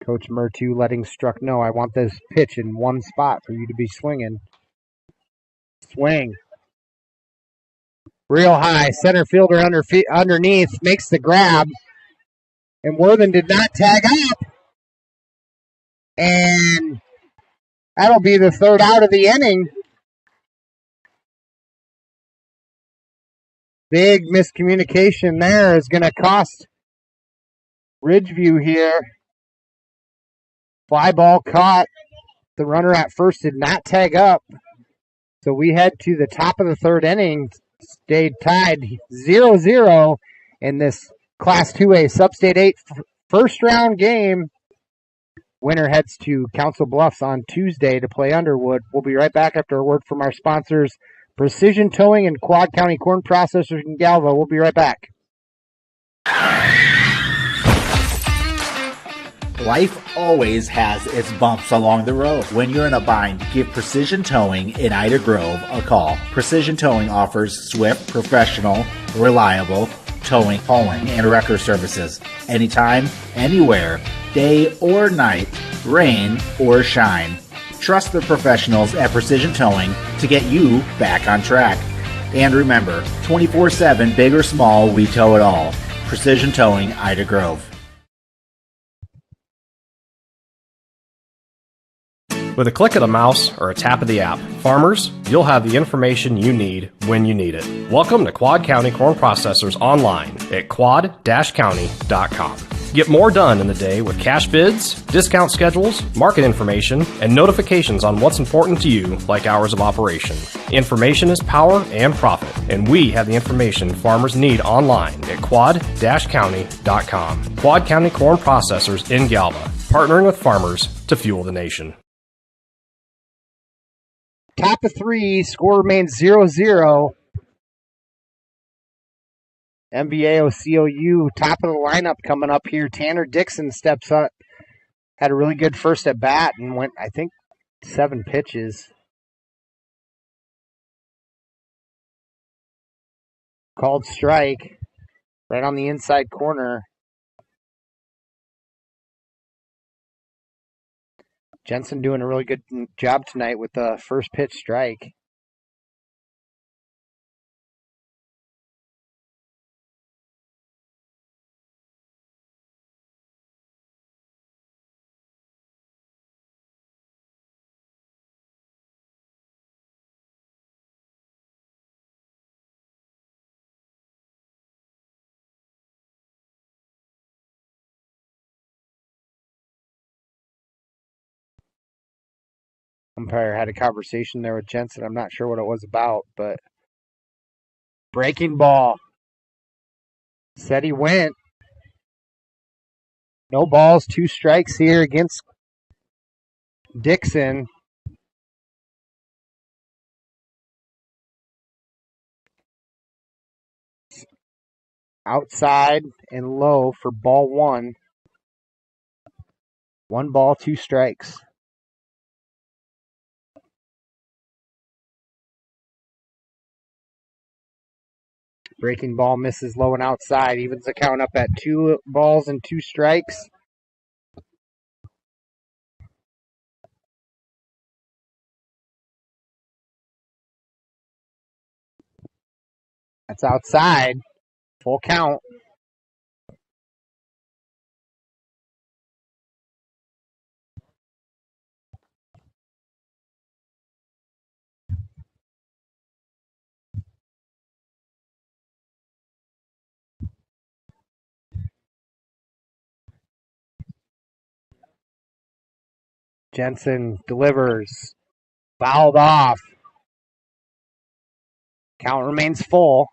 Coach Murtu letting Struck know, I want this pitch in one spot for you to be swinging. Swing. Real high. Center fielder underneath makes the grab. And Worthen did not tag up. And that'll be the 3rd out of the inning. Big miscommunication there is going to cost Ridgeview here. Fly ball caught. The runner at first did not tag up. So we head to the top of the 3rd inning. Stayed tied 0-0 in this Class 2A Substate 8 first round game. Winner heads to Council Bluffs on Tuesday to play Underwood. We'll be right back after a word from our sponsors, Precision Towing and Quad County Corn Processors in Galva. We'll be right back. Life always has its bumps along the road. When you're in a bind, give Precision Towing in Ida Grove a call. Precision Towing offers swift, professional, reliable towing, hauling, and wrecker services. Anytime, anywhere, day or night, rain or shine. Trust the professionals at Precision Towing to get you back on track. And remember, 24/7, big or small, we tow it all. Precision Towing, Ida Grove. With a click of the mouse or a tap of the app, farmers, you'll have the information you need when you need it. Welcome to Quad County Corn Processors online at quad-county.com. Get more done in the day with cash bids, discount schedules, market information, and notifications on what's important to you, like hours of operation. Information is power and profit, and we have the information farmers need online at quad-county.com. Quad County Corn Processors in Galva, partnering with farmers to fuel the nation. Top of 3, score remains 0-0. MVAOCOU, top of the lineup coming up here. Tanner Dixon steps up. Had a really good first at bat and went, I think, 7 pitches. Called strike right on the inside corner. Jensen doing a really good job tonight with the first pitch strike. Umpire had a conversation there with Jensen. I'm not sure what it was about, but breaking ball. Said he went. No balls, 2 strikes here against Dixon. Outside and low for ball 1. 1 ball, 2 strikes. Breaking ball misses low and outside. Evens the count up at 2 balls and 2 strikes. That's outside. Full count. Jensen delivers. Fouled off. Count remains full.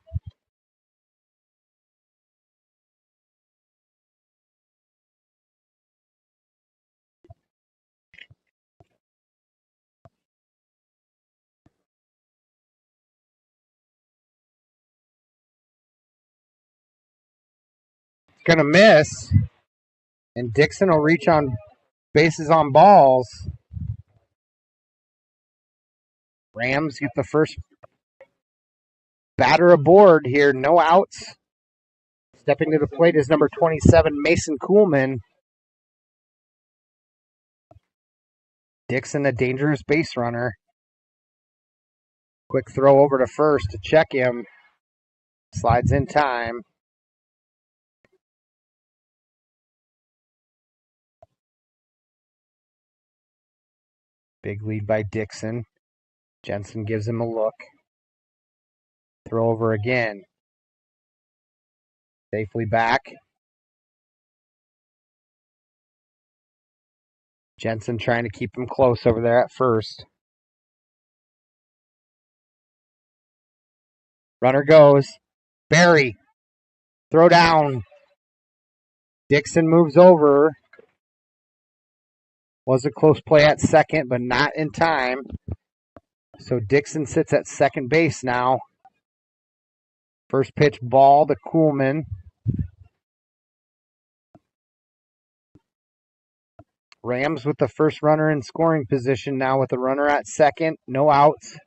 Going to miss. And Dixon will reach on bases on balls. Rams get the first batter aboard here. No outs. Stepping to the plate is number 27, Mason Kuhlman. Dixon, a dangerous base runner. Quick throw over to first to check him. Slides in time. Big lead by Dixon. Jensen gives him a look. Throw over again. Safely back. Jensen trying to keep him close over there at first. Runner goes. Barry. Throw down. Dixon moves over. Was a close play at second, but not in time. So Dixon sits at second base now. First pitch ball to Kuhlman. Rams with the first runner in scoring position now with a runner at second. No outs.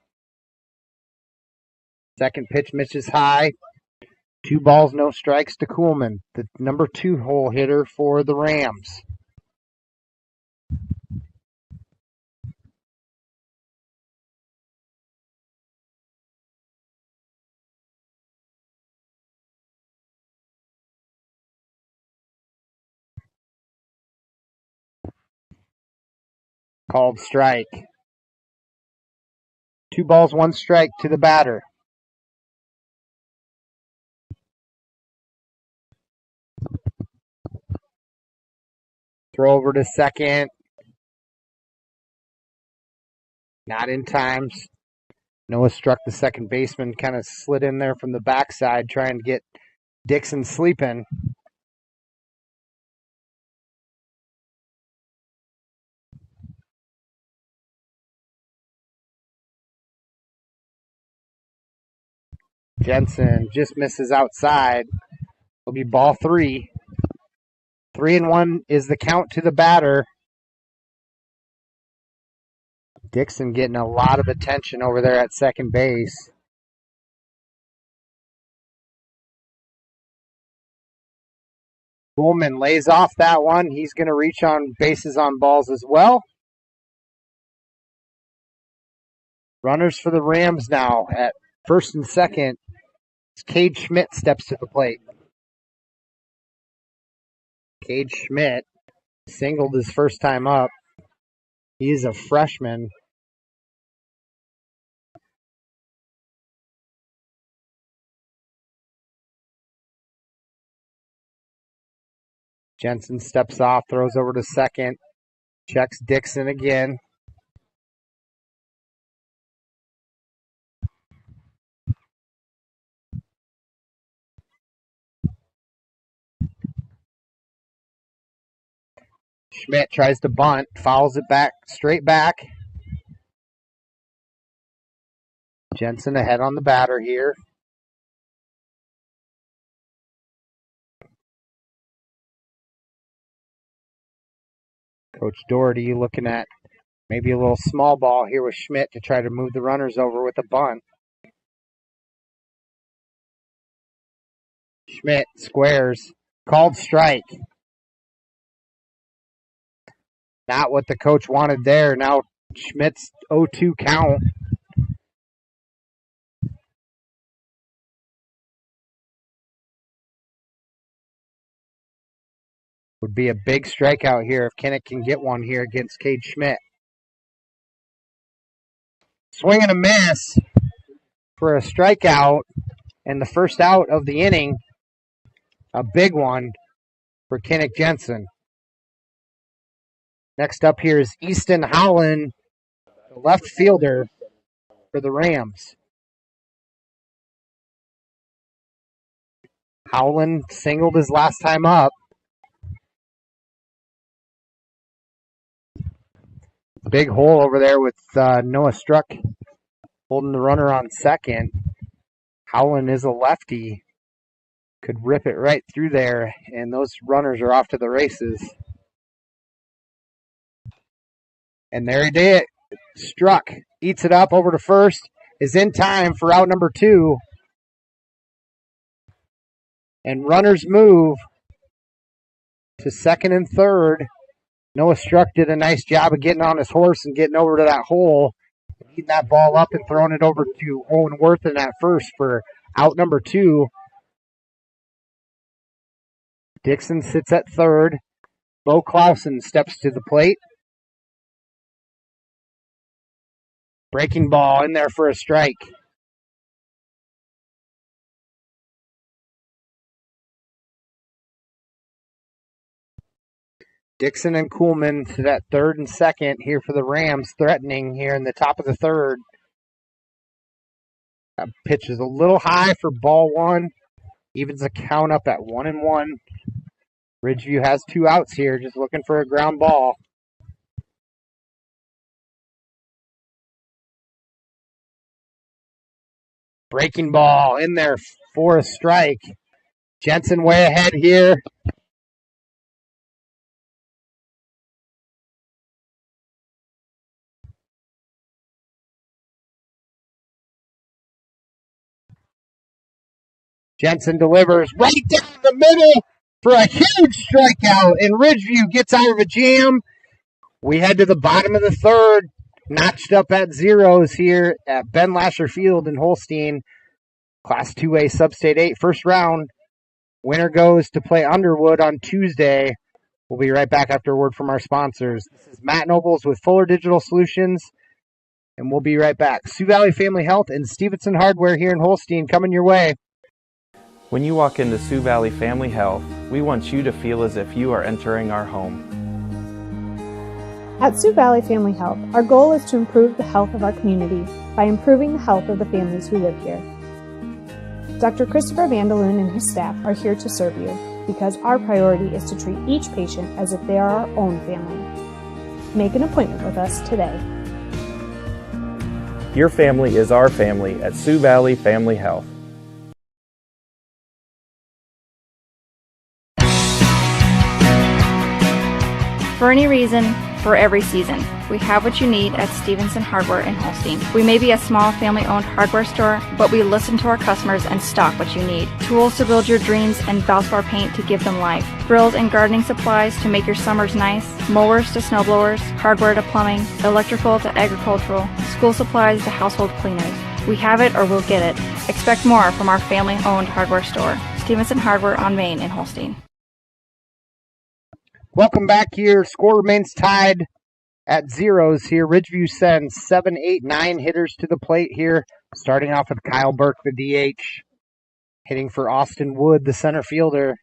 Second pitch misses high. 2 balls, no strikes to Kuhlman, the number 2 hole hitter for the Rams. Called strike. 2 balls, 1 strike to the batter. Throw over to second. Not in time. Noah struck the second baseman, kind of slid in there from the backside, trying to get Dixon sleeping. Jensen just misses outside. It'll be ball 3. 3-1 is the count to the batter. Dixon getting a lot of attention over there at second base. Kuhlman lays off that one. He's going to reach on bases on balls as well. Runners for the Rams now at first and second. Cade Schmidt steps to the plate. Cade Schmidt singled his first time up. He's a freshman. Jensen steps off, throws over to second. Checks Dixon again. Schmidt tries to bunt, fouls it back, straight back. Jensen ahead on the batter here. Coach Doherty looking at maybe a little small ball here with Schmidt to try to move the runners over with a bunt. Schmidt squares, called strike. Not what the coach wanted there. Now Schmidt's 0-2 count. Would be a big strikeout here if Kinnick can get one here against Cade Schmidt. Swing and a miss for a strikeout and the first out of the inning. A big one for Kinnick Jensen. Next up here is Easton Howland, the left fielder for the Rams. Howland singled his last time up. Big hole over there with Noah Struck holding the runner on second. Howland is a lefty. Could rip it right through there, and those runners are off to the races. And there he did. Struck. Eats it up over to first. Is in time for out number 2. And runners move to second and third. Noah Struck did a nice job of getting on his horse and getting over to that hole, leading that ball up and throwing it over to Owen Worthen at first for out number 2. Dixon sits at third. Bo Clausen steps to the plate. Breaking ball in there for a strike. Dixon and Kuhlman to that third and second here for the Rams, threatening here in the top of the third. That pitch is a little high for ball 1. Evens the count up at 1-1. Ridgeview has 2 outs here, just looking for a ground ball. Breaking ball in there for a strike. Jensen way ahead here. Jensen delivers right down the middle for a huge strikeout, and Ridgeview gets out of a jam. We head to the bottom of the third, notched up at zeros here at Ben Lasher Field in Holstein. Class 2A Substate 8 first round. Winner goes to play Underwood on Tuesday. We'll be right back after a word from our sponsors. This is Matt Nobles with Fuller Digital Solutions, and we'll be right back. Sioux Valley Family Health and Stevenson Hardware here in Holstein coming your way. When you walk into Sioux Valley Family Health, we want you to feel as if you are entering our home. At Sioux Valley Family Health, our goal is to improve the health of our community by improving the health of the families who live here. Dr. Christopher Vandaloon and his staff are here to serve you because our priority is to treat each patient as if they are our own family. Make an appointment with us today. Your family is our family at Sioux Valley Family Health. For any reason, for every season, we have what you need at Stevenson Hardware in Holstein. We may be a small family-owned hardware store, but we listen to our customers and stock what you need. Tools to build your dreams and Valspar paint to give them life. Grills and gardening supplies to make your summers nice. Mowers to snowblowers, hardware to plumbing, electrical to agricultural, school supplies to household cleaners. We have it or we'll get it. Expect more from our family-owned hardware store. Stevenson Hardware on Main in Holstein. Welcome back here. Score remains tied at zeros here. Ridgeview sends 7, 8, 9 hitters to the plate here. Starting off with Kyle Burke, the DH. Hitting for Austin Wood, the center fielder.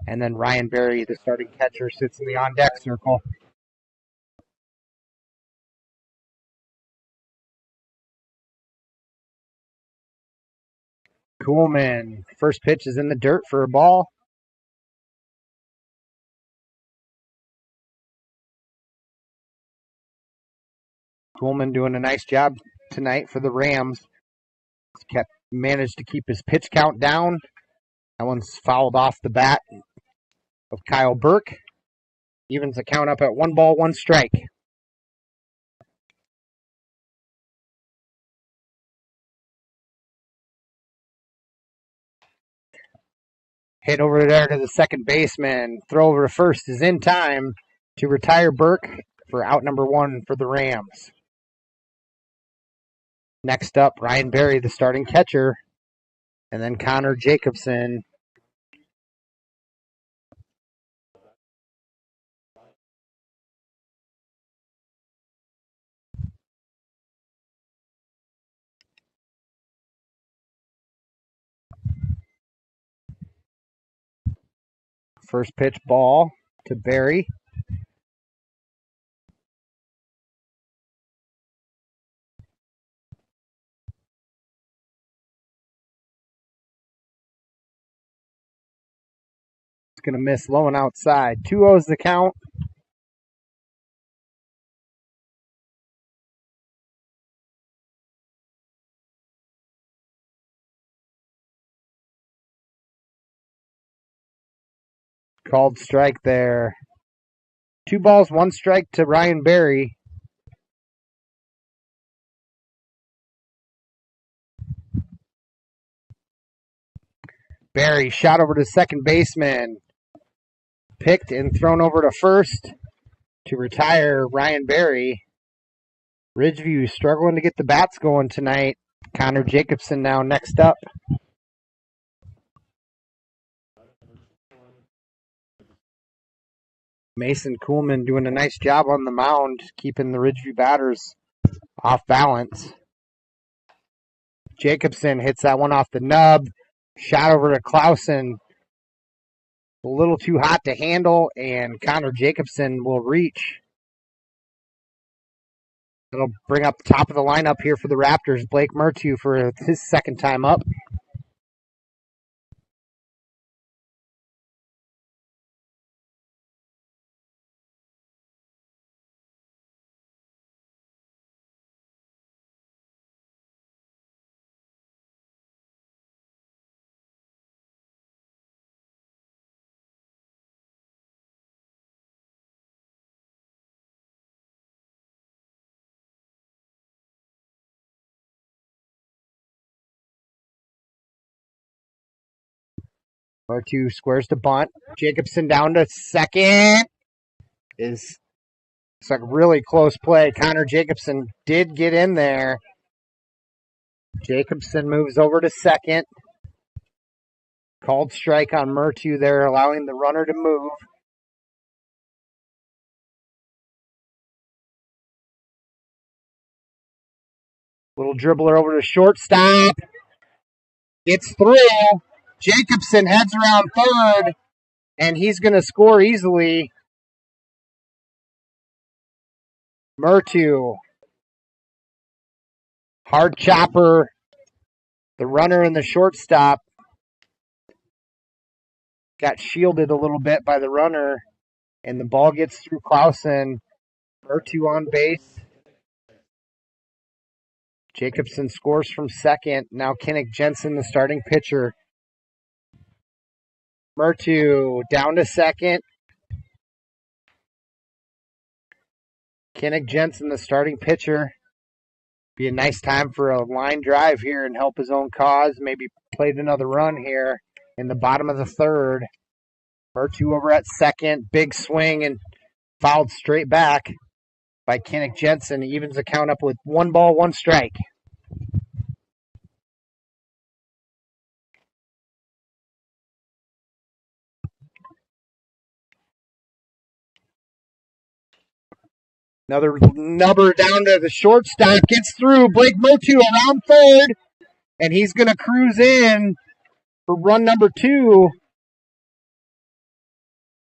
And then Ryan Berry, the starting catcher, sits in the on-deck circle. Kuhlman, first pitch is in the dirt for a ball. Kuhlman doing a nice job tonight for the Rams. Managed to keep his pitch count down. That one's fouled off the bat of Kyle Burke. Evens the count up at 1 ball, 1 strike. Hit over there to the second baseman. Throw over to first is in time to retire Burke for out number 1 for the Rams. Next up, Ryan Berry, the starting catcher, and then Connor Jacobson. First pitch ball to Berry. going to miss low and outside. 2-0's the count. Called strike there. 2 balls, 1 strike to Ryan Berry. Berry shot over to second baseman. Picked and thrown over to first to retire Ryan Berry. Ridgeview struggling to get the bats going tonight. Connor Jacobson now next up. Mason Kuhlman doing a nice job on the mound, keeping the Ridgeview batters off balance. Jacobson hits that one off the nub. Shot over to Clausen. A little too hot to handle, and Connor Jacobson will reach. It'll bring up top of the lineup here for the Raptors, Blake Mertu for his second time up. Mertu squares the bunt. Jacobson down to second. It's a really close play. Connor Jacobson did get in there. Jacobson moves over to second. Called strike on Mertu there, allowing the runner to move. Little dribbler over to shortstop. Gets through. Jacobson heads around third, and he's going to score easily. Mertu. Hard chopper. The runner and the shortstop got shielded a little bit by the runner, and the ball gets through Clausen. Mertu on base. Jacobson scores from second. Now Kinnick Jensen, the starting pitcher. Mertu down to second. Kinnick Jensen, the starting pitcher. Be a nice time for a line drive here and help his own cause. Maybe played another run here in the bottom of the third. Mertu over at second. Big swing and fouled straight back by Kinnick Jensen. He evens the count up with 1 ball, 1 strike. Another number down to the shortstop. Gets through. Blake Mertu around third. And he's going to cruise in for run number 2.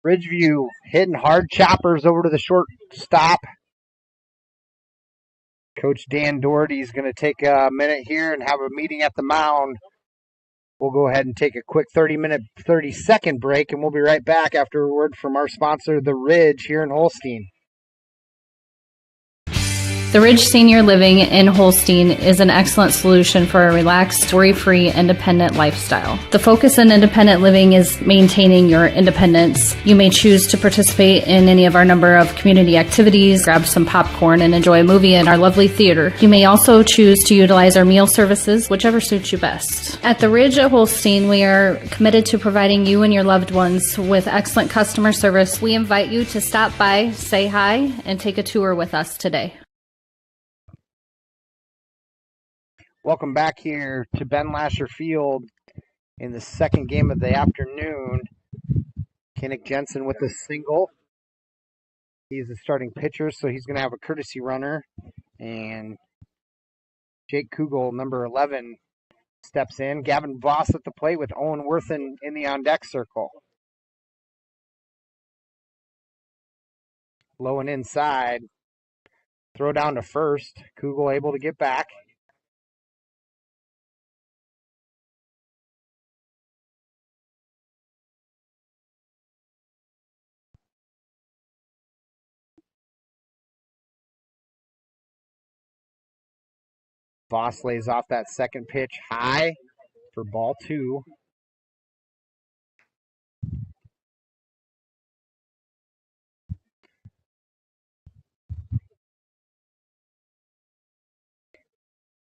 Ridgeview hitting hard choppers over to the shortstop. Coach Dan Doherty is going to take a minute here and have a meeting at the mound. We'll go ahead and take a quick 30-second break, and we'll be right back after a word from our sponsor, The Ridge, here in Holstein. The Ridge Senior Living in Holstein is an excellent solution for a relaxed, worry-free, independent lifestyle. The focus in independent living is maintaining your independence. You may choose to participate in any of our number of community activities, grab some popcorn, and enjoy a movie in our lovely theater. You may also choose to utilize our meal services, whichever suits you best. At The Ridge at Holstein, we are committed to providing you and your loved ones with excellent customer service. We invite you to stop by, say hi, and take a tour with us today. Welcome back here to Ben Lasher Field in the second game of the afternoon. Kinnick Jensen with a single. He's the starting pitcher, so he's going to have a courtesy runner. And Jake Kugel, number 11, steps in. Gavin Voss at the plate with Owen Worthen in the on-deck circle. Low and inside. Throw down to first. Kugel able to get back. Voss lays off that second pitch high for ball 2.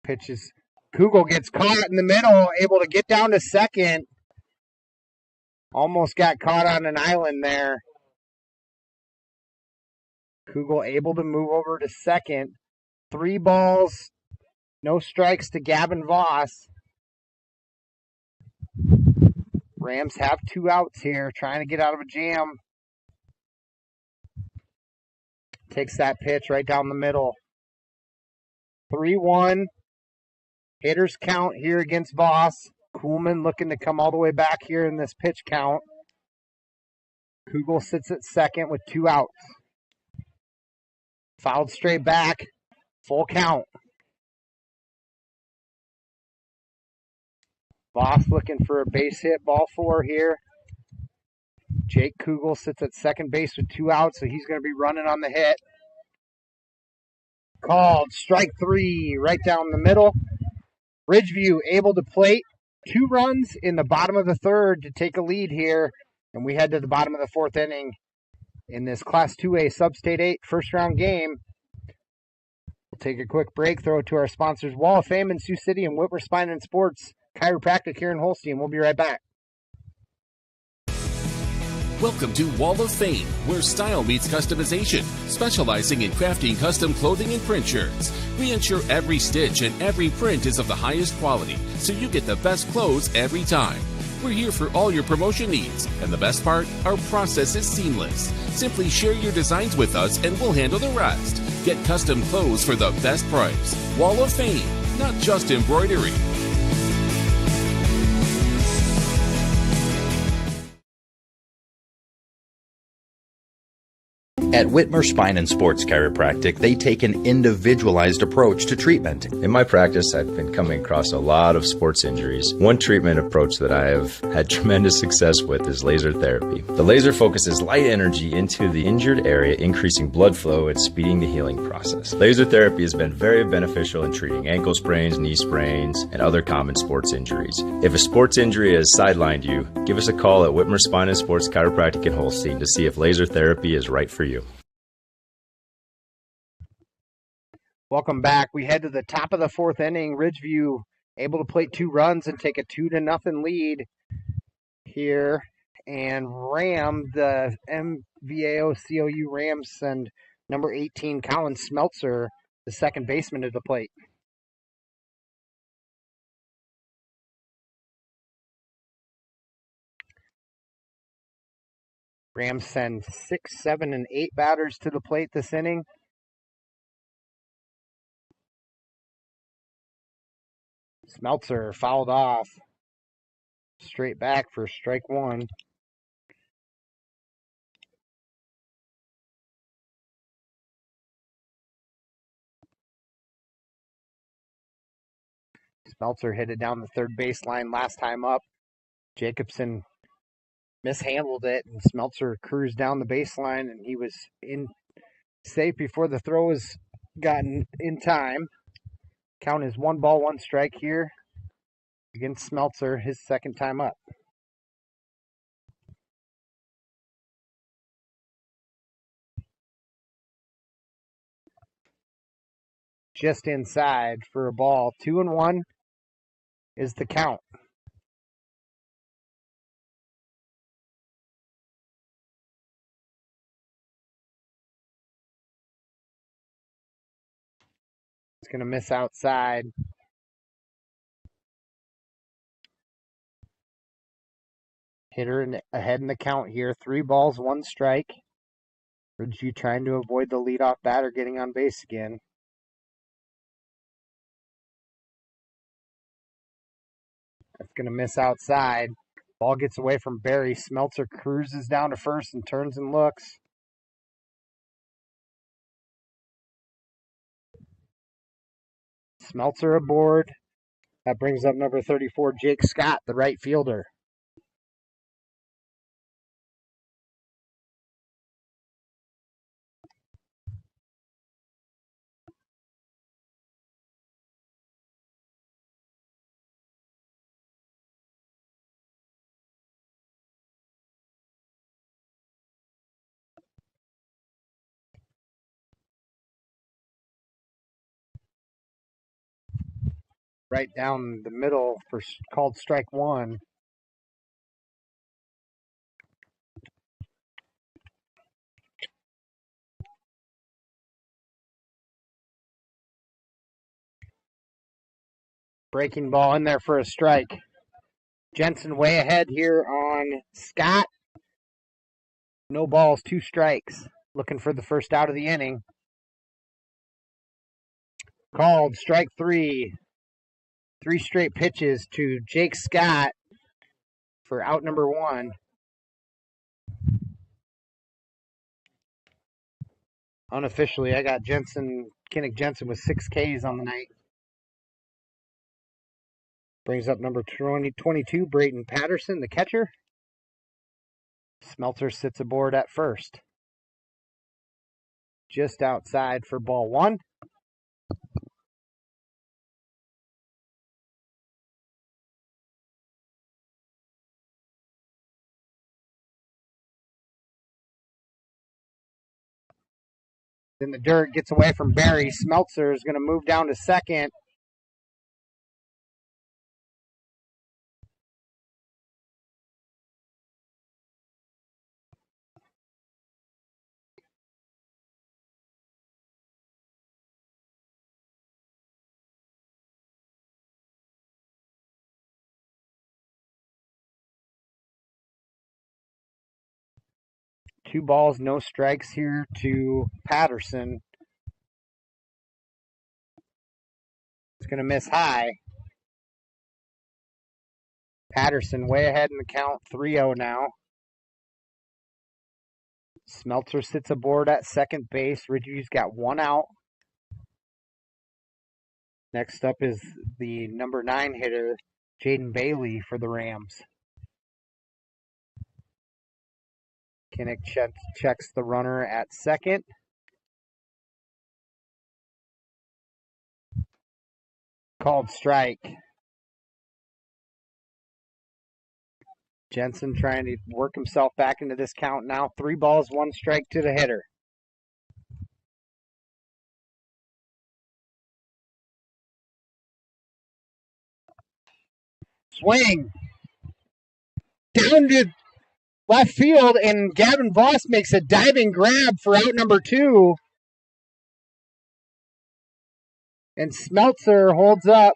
Pitches. Kugel gets caught in the middle, able to get down to second. Almost got caught on an island there. Kugel able to move over to second. 3 balls, no strikes to Gavin Voss. Rams have 2 outs here, trying to get out of a jam. Takes that pitch right down the middle. 3-1. Hitters count here against Voss. Kuhlman looking to come all the way back here in this pitch count. Kugel sits at second with 2 outs. Fouled straight back. Full count. Voss looking for a base hit, ball 4 here. Jake Kugel sits at second base with 2 outs, so he's going to be running on the hit. Called strike 3 right down the middle. Ridgeview able to plate 2 runs in the bottom of the 3rd to take a lead here, and we head to the bottom of the 4th inning in this Class 2A Substate 8 first-round game. We'll take a quick break, throw it to our sponsors, Wall of Fame in Sioux City and Whitmer Spine and Sports Chiropractic here in Holstein. We'll be right back. Welcome to Wall of Fame, where style meets customization, specializing in crafting custom clothing and print shirts. We ensure every stitch and every print is of the highest quality, so you get the best clothes every time. We're here for all your promotion needs, and the best part, our process is seamless. Simply share your designs with us and we'll handle the rest. Get custom clothes for the best price. Wall of Fame, not just embroidery. At Whitmer Spine and Sports Chiropractic, they take an individualized approach to treatment. In my practice, I've been coming across a lot of sports injuries. One treatment approach that I have had tremendous success with is laser therapy. The laser focuses light energy into the injured area, increasing blood flow and speeding the healing process. Laser therapy has been very beneficial in treating ankle sprains, knee sprains, and other common sports injuries. If a sports injury has sidelined you, give us a call at Whitmer Spine and Sports Chiropractic in Holstein to see if laser therapy is right for you. Welcome back. We head to the top of the 4th inning. Ridgeview able to plate 2 runs and take a 2-0 lead here. And the MVAOCOU Rams send number 18, Colin Smeltzer, the second baseman, to the plate. Rams send 6, 7, and 8 batters to the plate this inning. Smeltzer fouled off. Straight back for strike 1. Smeltzer hit it down the third baseline last time up. Jacobson mishandled it, and Smeltzer cruised down the baseline, and he was in safe before the throw was gotten in time. Count is 1 ball, 1 strike here against Smeltzer, his second time up. Just inside for a ball. 2-1 is the count. It's going to miss outside. Hitter ahead in the count here. 3 balls, 1 strike. Ridgeview trying to avoid the leadoff batter getting on base again. That's going to miss outside. Ball gets away from Barry. Smeltzer cruises down to first and turns and looks. Smeltzer aboard. That brings up number 34, Jake Scott, the right fielder. right down the middle for called strike one. Breaking ball in there for a strike. Jensen way ahead here on Scott. No balls, 2 strikes. Looking for the first out of the inning. Called strike 3. 3 straight pitches to Jake Scott for out number 1. Unofficially, I got Kinnick Jensen with 6 Ks on the night. Brings up number 22, Brayton Patterson, the catcher. Smeltzer sits aboard at first. Just outside for ball 1. Then the dirt gets away from Barry. Smeltzer is going to move down to second. Two balls, no strikes here to Patterson. It's going to miss high. Patterson way ahead in the count, 3-0 now. Smeltzer sits aboard at second base. Ridgew's got 1 out. Next up is the number 9 hitter, Jaden Bailey for the Rams. Kinnick checks the runner at second. Called strike. Jensen trying to work himself back into this count now. 3 balls, 1 strike to the hitter. Swing. Down to left field, and Gavin Voss makes a diving grab for out number 2. And Smeltzer holds up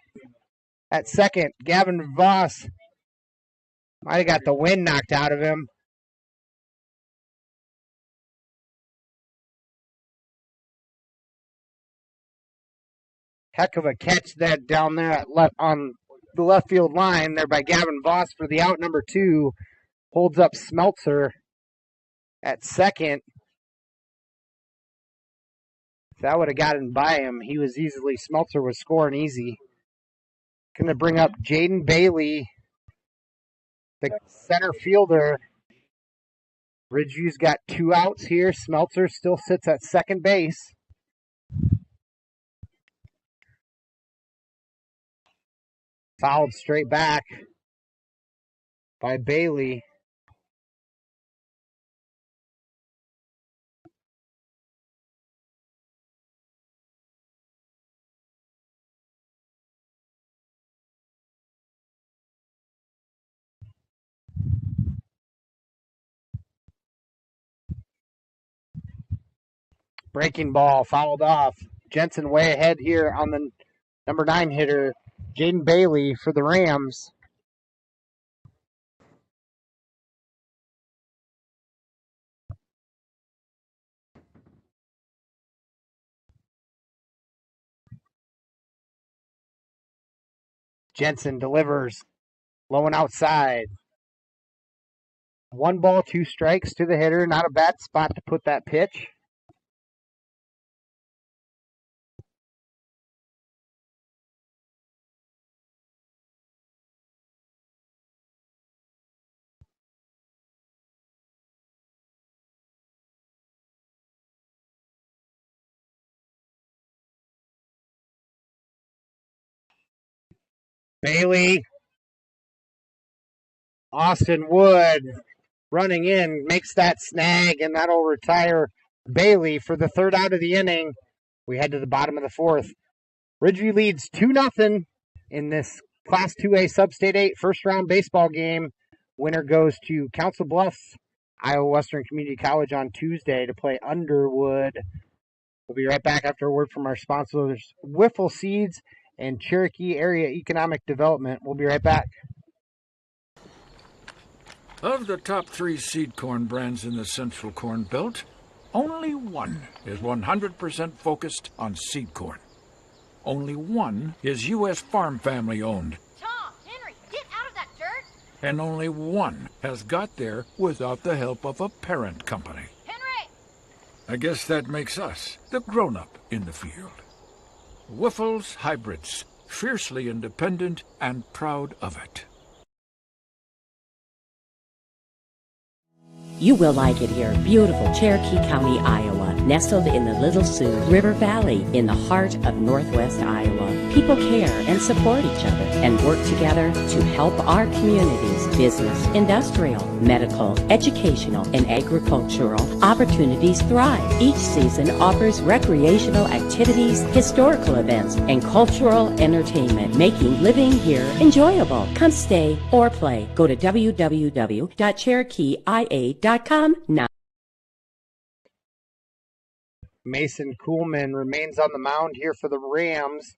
at second. Gavin Voss might have got the wind knocked out of him. Heck of a catch that down there on the left field line there by Gavin Voss for the out number 2. Holds up Smeltzer at second. If that would have gotten by him, he was easily, Smeltzer was scoring easy. Going to bring up Jaden Bailey, the center fielder. Ridgew's got 2 outs here. Smeltzer still sits at second base. Fouled straight back by Bailey. Breaking ball, fouled off. Jensen way ahead here on the number 9 hitter, Jaden Bailey for the Rams. Jensen delivers, low and outside. 1 ball, 2 strikes to the hitter. Not a bad spot to put that pitch. Bailey, Austin Wood running in, makes that snag, and that'll retire Bailey for the 3rd out of the inning. We head to the bottom of the 4th. Ridgeview leads 2-0 in this Class 2A Substate 8 first-round baseball game. Winner goes to Council Bluffs, Iowa Western Community College on Tuesday to play Underwood. We'll be right back after a word from our sponsors, Wiffle Seeds and Cherokee Area Economic Development. We'll be right back. Of the top 3 seed corn brands in the Central Corn Belt, only one is 100% focused on seed corn. Only one is U.S. Farm Family owned. Tom, Henry, get out of that dirt! And only one has got there without the help of a parent company. Henry! I guess that makes us the grown-up in the field. Wiffles Hybrids, fiercely independent and proud of it. You will like it here. Beautiful Cherokee County, Iowa, nestled in the Little Sioux River Valley in the heart of Northwest Iowa. People care and support each other and work together to help our communities, business, industrial, medical, educational, and agricultural opportunities thrive. Each season offers recreational activities, historical events, and cultural entertainment, making living here enjoyable. Come stay or play. Go to www.cherokeeia.com now. Mason Kuhlman remains on the mound here for the Rams.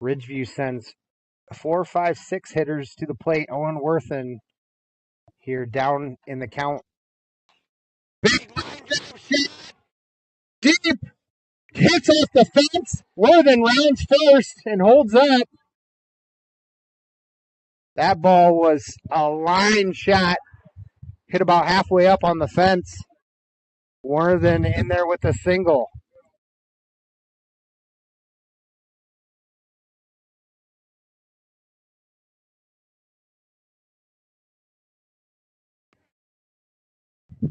Ridgeview sends 4, 5, 6 hitters to the plate. Owen Worthen here down in the count. Big line drive shot. Deep. Hits off the fence. Worthen rounds first and holds up. That ball was a line shot. Hit about halfway up on the fence. Worthen in there with a single.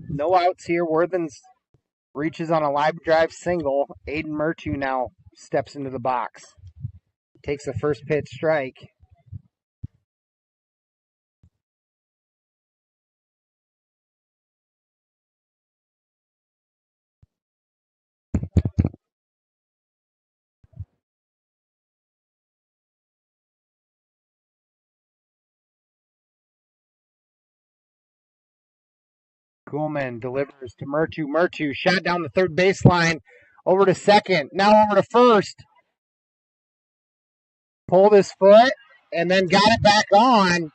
No outs here. Worthen's reaches on a live drive single. Aiden Murtu now steps into the box. Takes a first pitch strike. Kuhlman delivers to Murtu. Murtu shot down the third baseline, over to second, now over to first. Pulled his foot and then got it back on.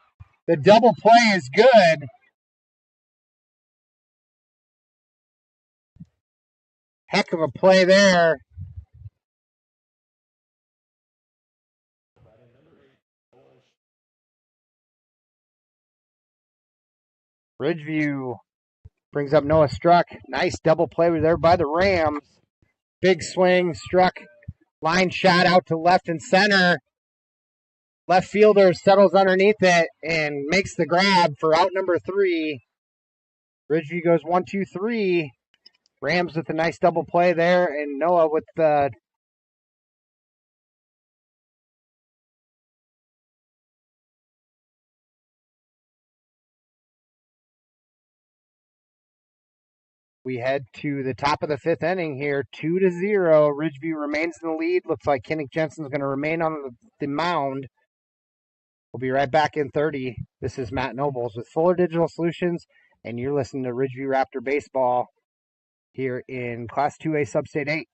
The double play is good. Heck of a play there. Ridgeview brings up Noah Struck. Nice double play there by the Rams. Big swing. Struck. Line shot out to left and center. Left fielder settles underneath it and makes the grab for out number 3. Ridgeview goes 1, 2, 3. Rams with a nice double play there, and Noah with the we head to the top of the 5th inning here, 2-0. Ridgeview remains in the lead. Looks like Kennick Jensen's going to remain on the mound. We'll be right back in 30. This is Matt Nobles with Fuller Digital Solutions, and you're listening to Ridgeview Raptor Baseball here in Class 2A Substate 8.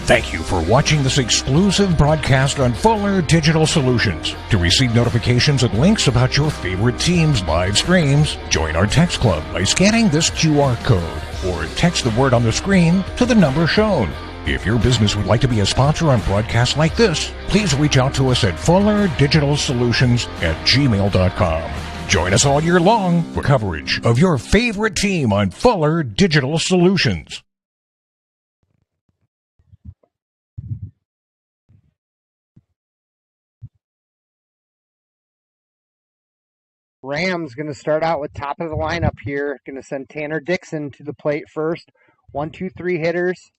Thank you for watching this exclusive broadcast on Fuller Digital Solutions. To receive notifications and links about your favorite team's live streams, join our text club by scanning this QR code or text the word on the screen to the number shown. If your business would like to be a sponsor on broadcasts like this, please reach out to us at fullerdigitalsolutions@gmail.com. Join us all year long for coverage of your favorite team on Fuller Digital Solutions. Rams going to start out with top of the lineup here. Going to send Tanner Dixon to the plate first. 1, 2, 3 hitters.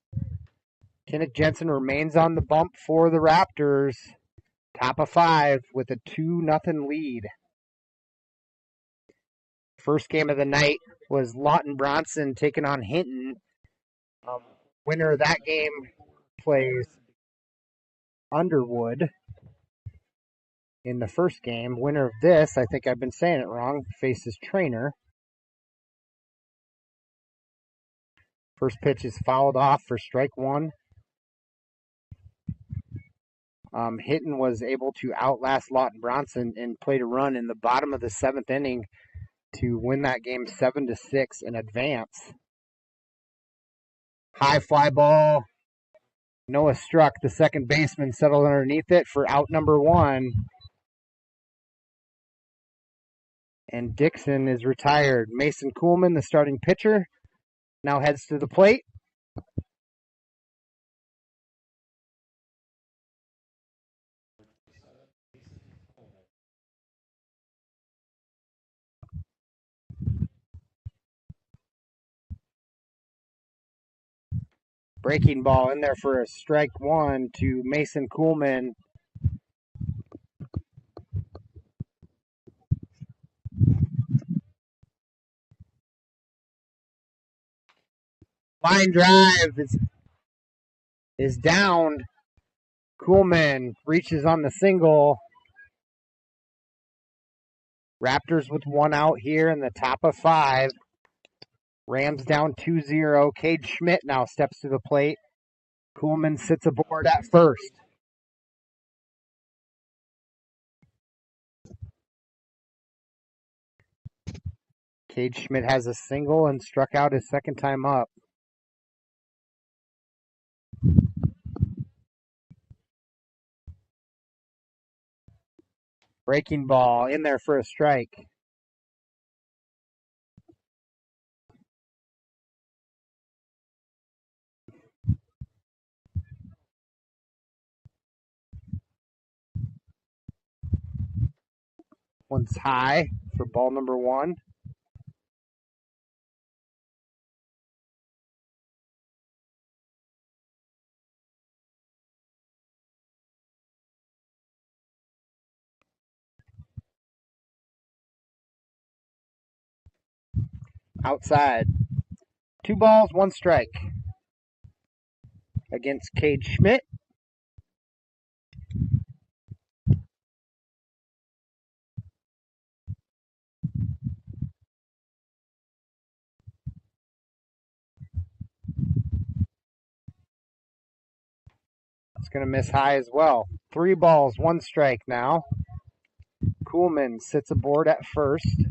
Kennick Jensen remains on the bump for the Raptors. Top of 5 with a 2-0 lead. First game of the night was Lawton Bronson taking on Hinton. Winner of that game plays Underwood in the first game. Winner of this, I think I've been saying it wrong, faces Trainer. First pitch is fouled off for strike one. Hinton was able to outlast Lawton Bronson and played a run in the bottom of the 7th inning to win that game 7-6 and advance. High fly ball. Noah struck. The second baseman settled underneath it for out number 1. And Dixon is retired. Mason Kuhlman, the starting pitcher, now heads to the plate. Breaking ball in there for a strike one to Mason Kuhlman. Line drive is down. Kuhlman reaches on the single. Raptors with one out here in the top of 5. Rams down 2-0. Cade Schmidt now steps to the plate. Kuhlman sits aboard at first. Cade Schmidt has a single and struck out his second time up. Breaking ball in there for a strike. One's high for ball number 1. Outside. 2 balls, 1 strike against Cade Schmidt. It's going to miss high as well. 3 balls, 1 strike now. Kuhlman sits aboard at first.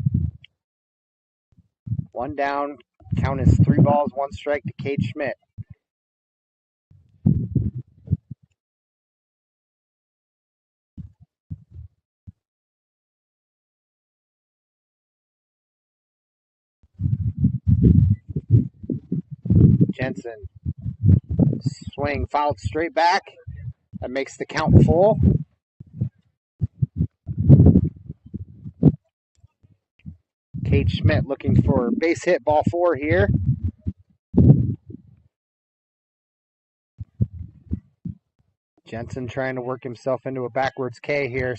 1 down. Count is 3 balls, 1 strike to Cade Schmidt. Jensen. Swing fouled straight back. That makes the count full. Cade Schmidt looking for base hit ball 4 here. Jensen trying to work himself into a backwards K here.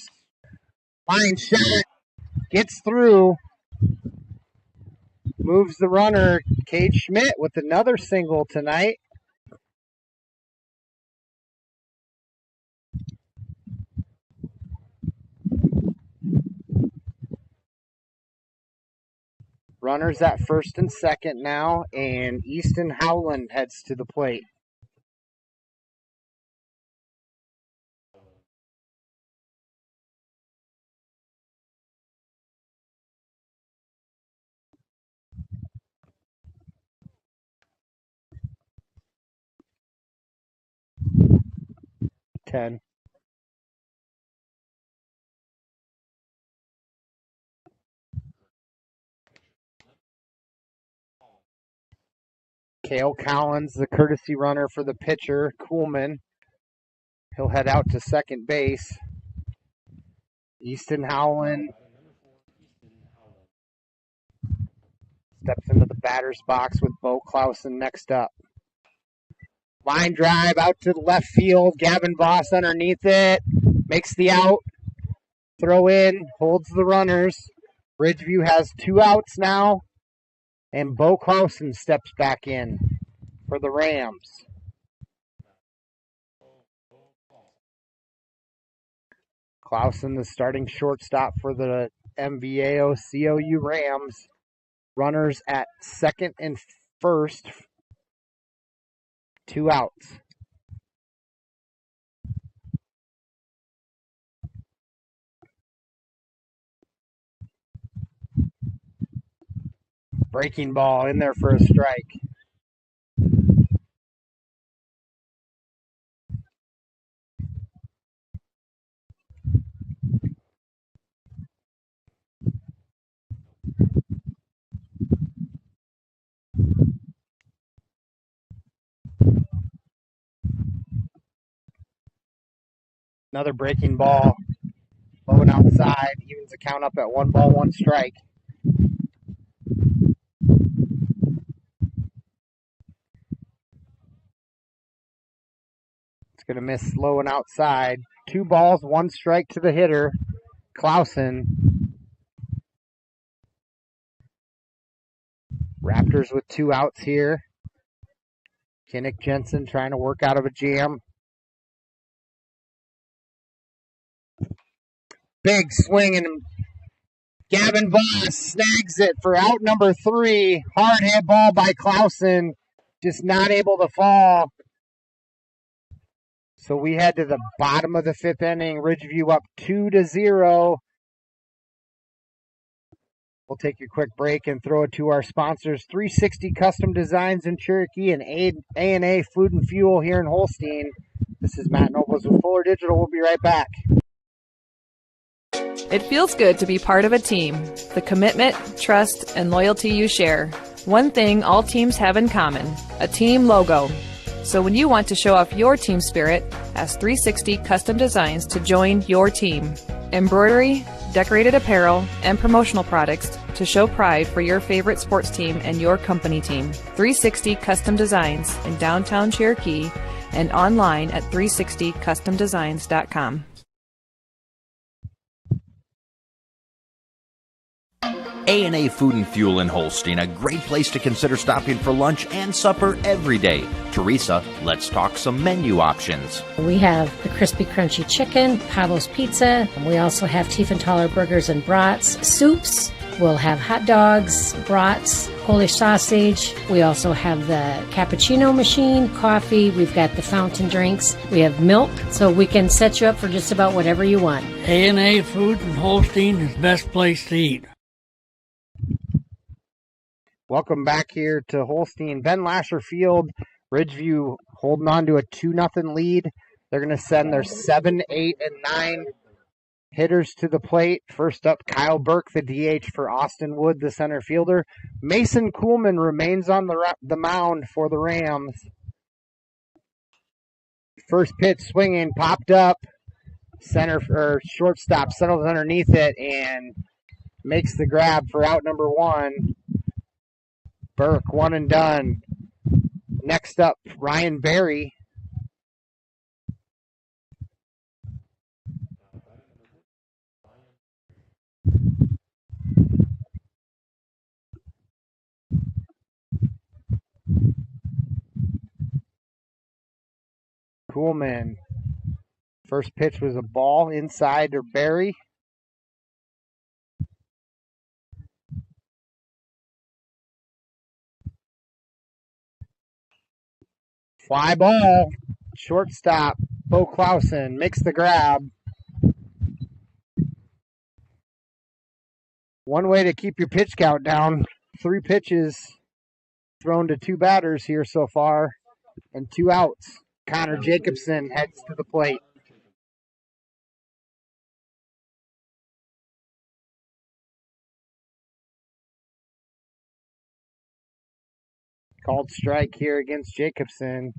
Line shot. Gets through. Moves the runner. Cade Schmidt with another single tonight. Runners at first and second now, and Easton Howland heads to the plate. Ten. Cale Collins, the courtesy runner for the pitcher, Kuhlman. He'll head out to second base. Easton Howland steps into the batter's box with Bo Clausen next up. Line drive out to the left field. Gavin Voss underneath it. Makes the out. Throw in. Holds the runners. Ridgeview has 2 outs now. And Bo Clausen steps back in for the Rams. Clausen, the starting shortstop for the MVAOCOU Rams. Runners at second and first. 2 outs. Breaking ball in there for a strike. Another breaking ball. Low and outside. Evens the count up at 1 ball, 1 strike. It's going to miss low and outside. 2 balls, 1 strike to the hitter, Clausen. Raptors with 2 outs here. Kinnick Jensen trying to work out of a jam. Big swing, and Gavin Voss snags it for out number 3. Hard hit ball by Clausen, just not able to fall. So we head to the bottom of the 5th inning. Ridgeview up 2-0. We'll take a quick break and throw it to our sponsors, 360 Custom Designs in Cherokee and A&A Food and Fuel here in Holstein. This is Matt Nobles with Fuller Digital. We'll be right back. It feels good to be part of a team. The commitment, trust, and loyalty you share. One thing all teams have in common, a team logo. So when you want to show off your team spirit, ask 360 Custom Designs to join your team. Embroidery, decorated apparel, and promotional products to show pride for your favorite sports team and your company team. 360 Custom Designs in downtown Cherokee and online at 360customdesigns.com. A&A Food and Fuel in Holstein, a great place to consider stopping for lunch and supper every day. Teresa, let's talk some menu options. We have the crispy crunchy chicken, Pablo's Pizza. We also have Tiefenthaler burgers and brats, soups. We'll have hot dogs, brats, Polish sausage. We also have the cappuccino machine, coffee. We've got the fountain drinks. We have milk, so we can set you up for just about whatever you want. A&A Food in Holstein is the best place to eat. Welcome back here to Holstein. Ben Lasher Field, Ridgeview holding on to a 2-0 lead. They're going to send their 7, 8, and 9 hitters to the plate. First up, Kyle Burke, the DH for Austin Wood, the center fielder. Mason Kuhlman remains on the mound for the Rams. First pitch swinging, popped up. Shortstop settles underneath it and makes the grab for out number 1. Burke, 1 and done. Next up, Ryan Berry. Kuhlman. First pitch was a ball inside to Berry. Fly ball. Shortstop, Bo Clausen makes the grab. One way to keep your pitch count down. 3 pitches thrown to 2 batters here so far, and 2 outs. Connor Jacobson heads to the plate. Called strike here against Jacobson.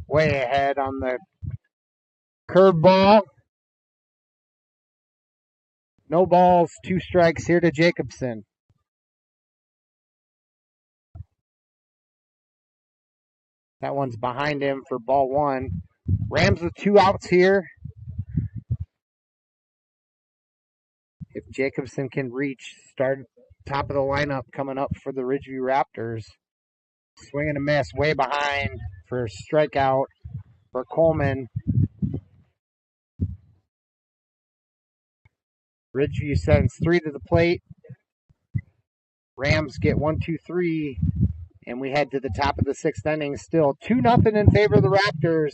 Way ahead on the curveball. No balls, 2 strikes here to Jacobson. That one's behind him for ball 1. Rams with 2 outs here. If Jacobson can reach, start top of the lineup coming up for the Ridgeview Raptors. Swing and a miss, way behind for a strikeout for Coleman. Ridgeview sends 3 to the plate. Rams get 1, 2, 3, and we head to the top of the 6th inning. Still 2-0 in favor of the Raptors.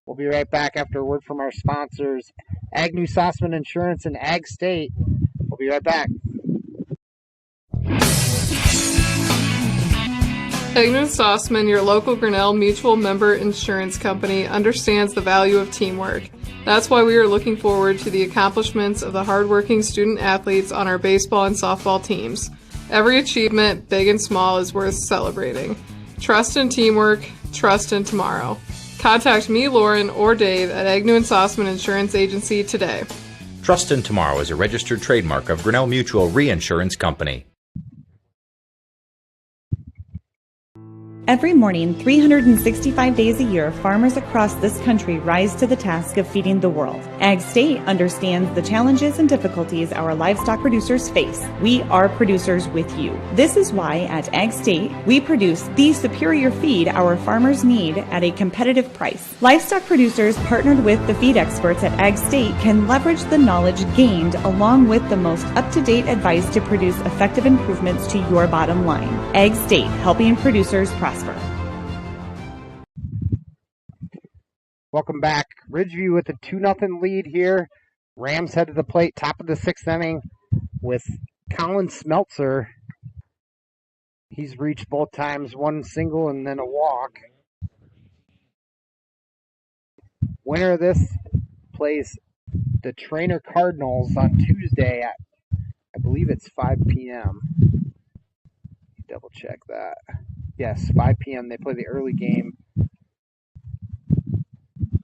We'll be right back after a word from our sponsors, Agnew Sossman Insurance and Ag State. We'll be right back. Agnew Sossman, your local Grinnell Mutual member insurance company, understands the value of teamwork. That's why we are looking forward to the accomplishments of the hardworking student athletes on our baseball and softball teams. Every achievement, big and small, is worth celebrating. Trust in teamwork, trust in tomorrow. Contact me, Lauren, or Dave at Agnew and Sossman Insurance Agency today. Trust in Tomorrow is a registered trademark of Grinnell Mutual Reinsurance Company. Every morning, 365 days a year, farmers across this country rise to the task of feeding the world. Ag State understands the challenges and difficulties our livestock producers face. We are producers with you. This is why at Ag State, we produce the superior feed our farmers need at a competitive price. Livestock producers partnered with the feed experts at Ag State can leverage the knowledge gained along with the most up-to-date advice to produce effective improvements to your bottom line. Ag State, helping producers prosper. Welcome back. Ridgeview with a 2-0 lead here. Rams head to the plate, top of the 6th inning with Colin Smeltzer. He's reached both times, one single and then a walk. Winner of this plays the Trainer Cardinals on Tuesday at, I believe it's 5 p.m. Double check that. Yes, 5 p.m. They play the early game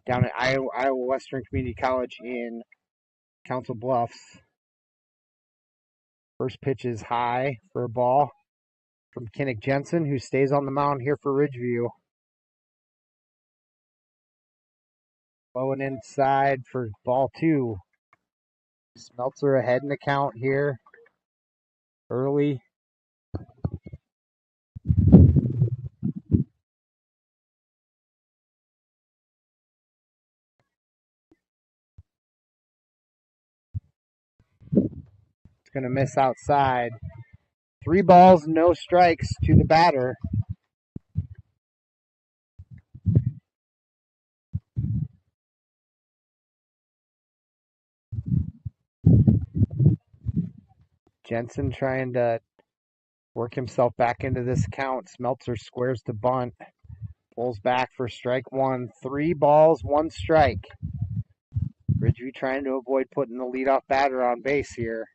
down at Iowa Western Community College in Council Bluffs. First pitch is high for a ball from Kinnick Jensen, who stays on the mound here for Ridgeview. Blowing inside for ball 2. Smeltzer ahead in the count here early. Going to miss outside. 3 balls, no strikes to the batter. Jensen trying to work himself back into this count. Smeltzer squares to bunt. Pulls back for strike 1. 3 balls, 1 strike. Ridgeview trying to avoid putting the leadoff batter on base here.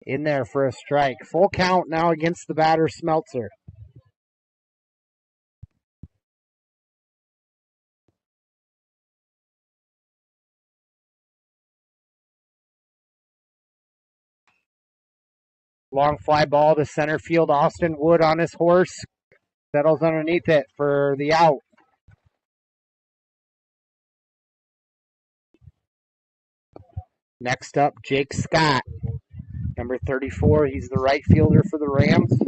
In there for a strike. Full count now against the batter, Smeltzer. Long fly ball to center field. Austin Wood on his horse. Settles underneath it for the out. Next up, Jake Scott. Number 34, he's the right fielder for the Rams.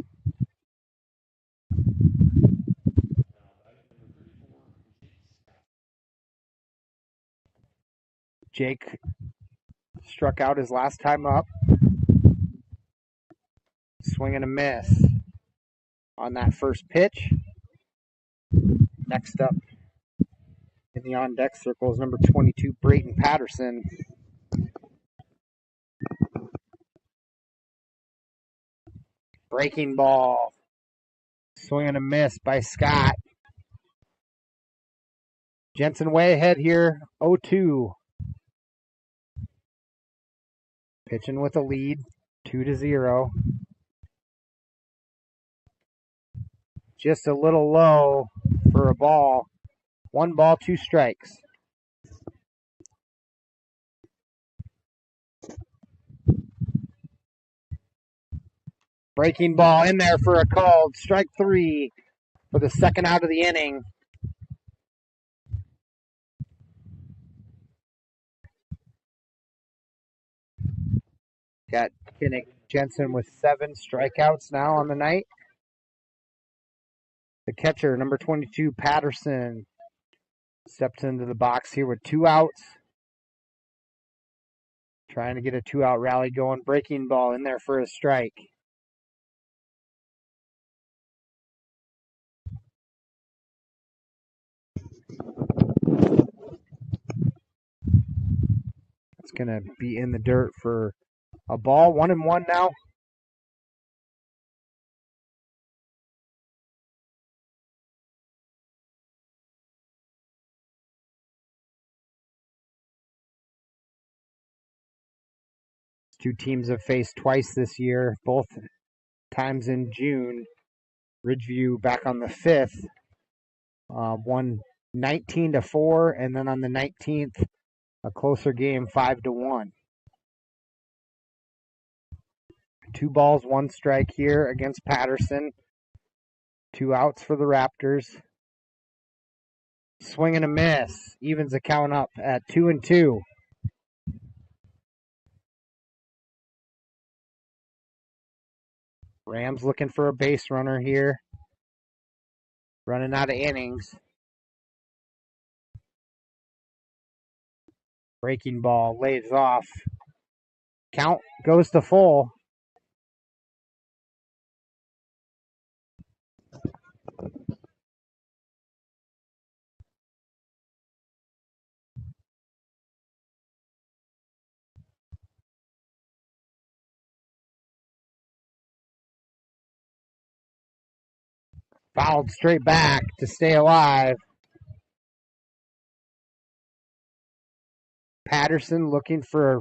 Jake struck out his last time up. Swing and a miss on that first pitch. Next up in the on-deck circle is number 22, Brayton Patterson. Breaking ball. Swing and a miss by Scott. Jensen way ahead here, 0-2. Pitching with a lead, 2-0. Just a little low for a ball. 1 ball, 2 strikes. Breaking ball in there for a called strike 3 for the second out of the inning. Got Kinnick Jensen with 7 strikeouts now on the night. The catcher, number 22, Patterson, steps into the box here with 2 outs. Trying to get a 2-out rally going. Breaking ball in there for a strike. It's going to be in the dirt for a ball. 1-1 now. Two teams have faced twice this year, both times in June. Ridgeview back on the 5th, won 19-4, and then on the 19th, a closer game, 5-1. 2 balls, 1 strike here against Patterson. 2 outs for the Raptors. Swing and a miss. Evens the count up at 2-2. Rams looking for a base runner here. Running out of innings. Breaking ball lays off. Count goes to full. Fouled straight back to stay alive. Patterson looking for a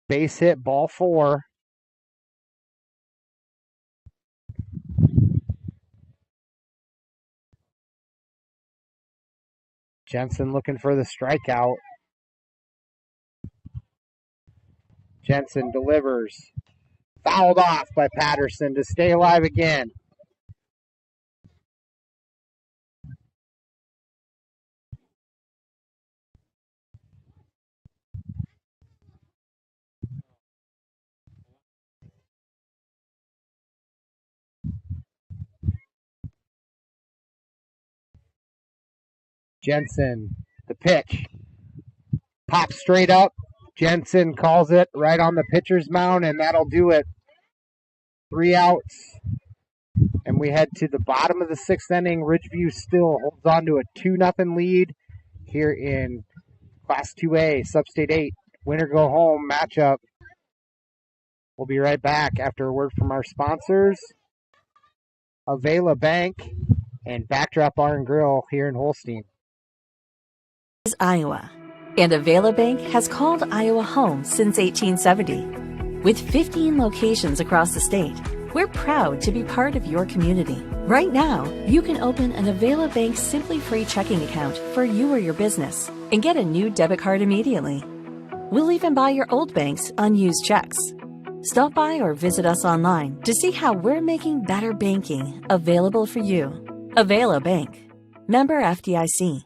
base hit, ball 4. Jensen looking for the strikeout. Jensen delivers. Fouled off by Patterson to stay alive again. Jensen, the pitch. Pops straight up. Jensen calls it right on the pitcher's mound, and that'll do it. 3 outs. And we head to the bottom of the 6th inning. Ridgeview still holds on to a 2-0 lead here in Class 2A, Substate 8. Winner go home matchup. We'll be right back after a word from our sponsors, Avela Bank and Backdrop Bar and Grill here in Holstein. Is Iowa, and Avela Bank has called Iowa home since 1870. With 15 locations across the state, we're proud to be part of your community. Right now, you can open an Avela Bank Simply Free checking account for you or your business and get a new debit card immediately. We'll even buy your old bank's unused checks. Stop by or visit us online to see how we're making better banking available for you. Avela Bank. Member FDIC.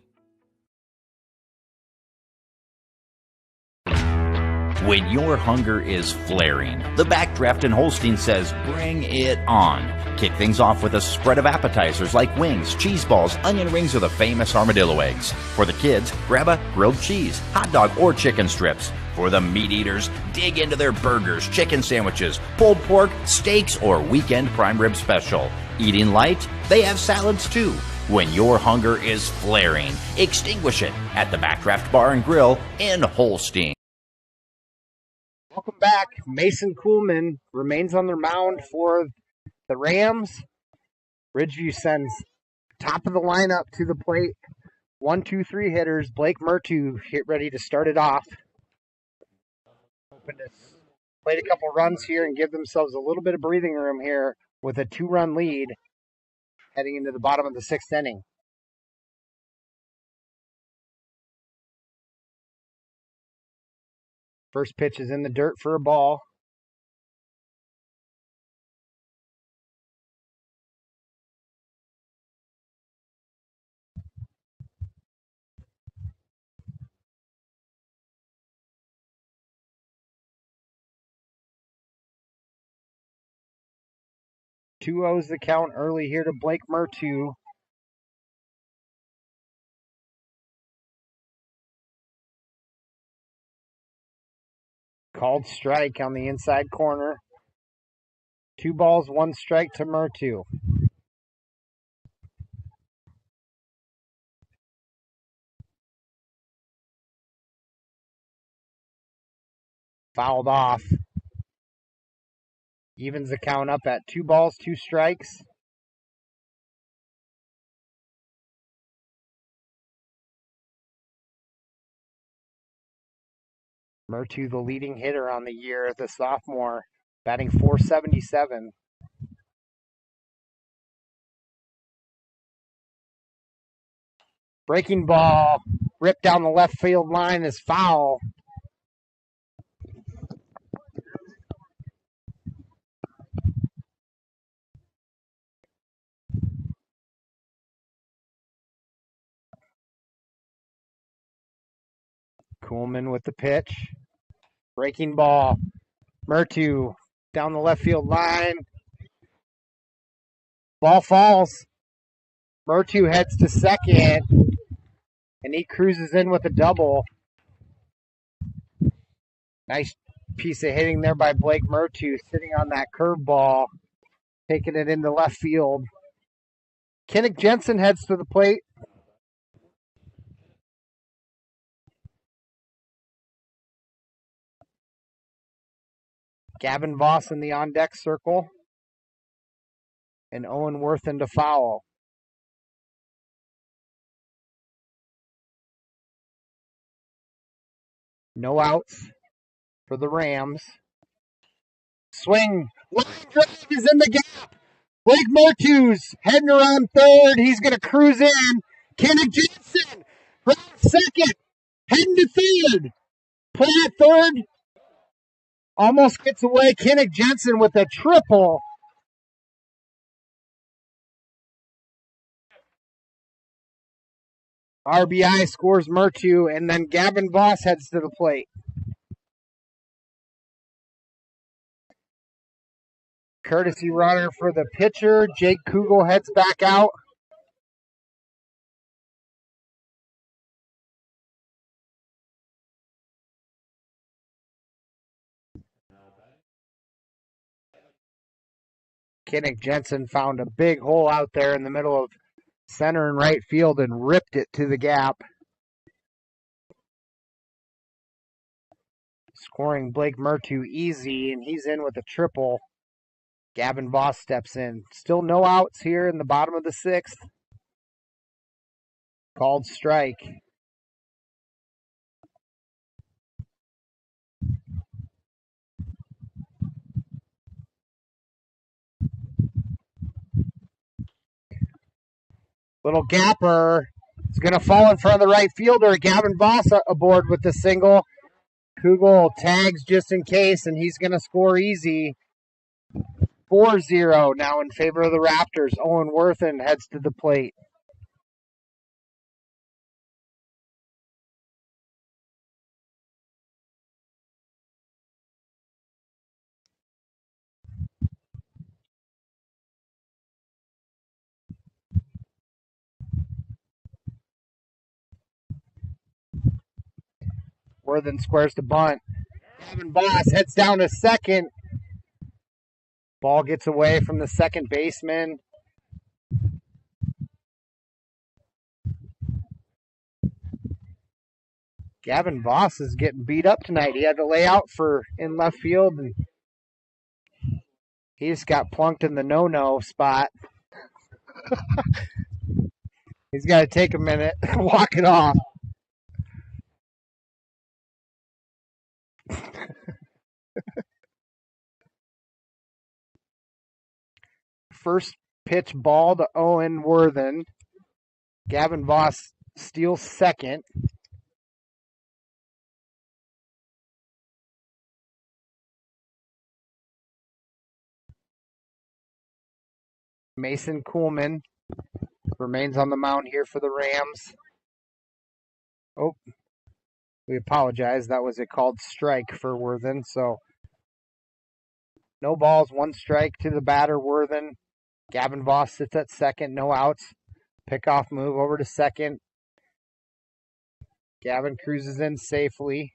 When your hunger is flaring, the Backdraft in Holstein says bring it on. Kick things off with a spread of appetizers like wings, cheese balls, onion rings, or the famous armadillo eggs. For the kids, grab a grilled cheese, hot dog, or chicken strips. For the meat eaters, dig into their burgers, chicken sandwiches, pulled pork, steaks, or weekend prime rib special. Eating light? They have salads too. When your hunger is flaring, extinguish it at the Backdraft Bar and Grill in Holstein. Welcome back. Mason Kuhlman remains on their mound for the Rams. Ridgeview sends top of the lineup to the plate. 1, 2, 3 hitters. Blake Murtu hit ready to start it off. Hoping to play a couple runs here and give themselves a little bit of breathing room here with a 2-run lead heading into the bottom of the 6th inning. First pitch is in the dirt for a ball. 2-0's the count early here to Blake Mertu. Called strike on the inside corner. 2 balls, 1 strike to Mertu. Fouled off. Evens the count up at 2 balls, 2 strikes. Mertu, the leading hitter on the year, the sophomore, batting .477. Breaking ball, ripped down the left field line is foul. Kuhlman with the pitch. Breaking ball. Mertu down the left field line. Ball falls. Mertu heads to second. And he cruises in with a double. Nice piece of hitting there by Blake Mertu, sitting on that curveball, taking it into left field. Kinnick Jensen heads to the plate. Gavin Voss in the on-deck circle. And Owen Worthen to foul. No outs for the Rams. Swing. Line drive is in the gap. Blake Mertu's heading around third. He's going to cruise in. Kinnick Jensen from second. Heading to third. Play at third. Almost gets away. Kinnick Jensen with a triple. RBI scores Mertu, and then Gavin Voss heads to the plate. Courtesy runner for the pitcher. Jake Kugel heads back out. Kinnick Jensen found a big hole out there in the middle of center and right field and ripped it to the gap. Scoring Blake Mertu easy, and he's in with a triple. Gavin Voss steps in. Still no outs here in the bottom of the 6th. Called strike. Little gapper. It's going to fall in front of the right fielder. Gavin Voss aboard with the single. Kugel tags just in case, and he's going to score easy. 4-0 now in favor of the Raptors. Owen Worthen heads to the plate. Worthen squares the bunt. Gavin Voss heads down to second. Ball gets away from the second baseman. Gavin Voss is getting beat up tonight. He had to lay out in left field, and he just got plunked in the no-no spot. He's got to take a minute, walk it off. First pitch ball to Owen Worthen. Gavin Voss steals second. Mason Kuhlman remains on the mound here for the Rams. Oh, we apologize. That was a called strike for Worthen. So no balls, 1 strike to the batter, Worthen. Gavin Voss sits at second, no outs. Pickoff move over to second. Gavin cruises in safely.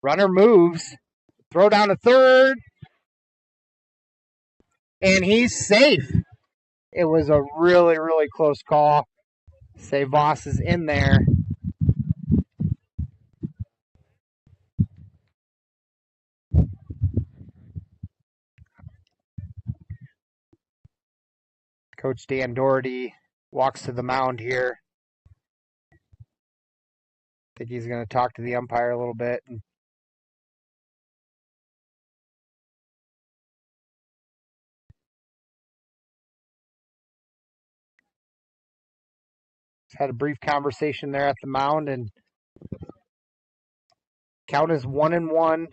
Runner moves. Throw down to third. And he's safe. It was a really, really close call. Say Voss is in there. Coach Dan Doherty walks to the mound here. I think he's going to talk to the umpire a little bit. Had a brief conversation there at the mound, and count is 1-1.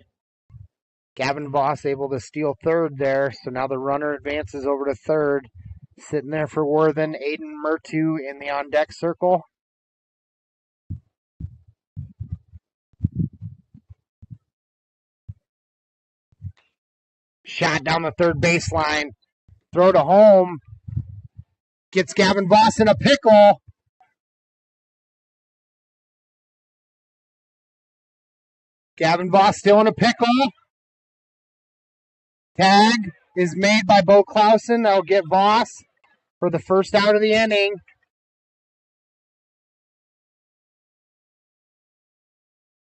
Gavin Voss able to steal third there, so now the runner advances over to third. Sitting there for Worthen, Aiden Murtu in the on-deck circle. Shot down the third baseline. Throw to home. Gets Gavin Voss in a pickle. Gavin Voss still in a pickle. Tag is made by Bo Clausen. That'll get Voss for the first out of the inning.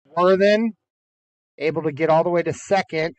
Worthen able to get all the way to second.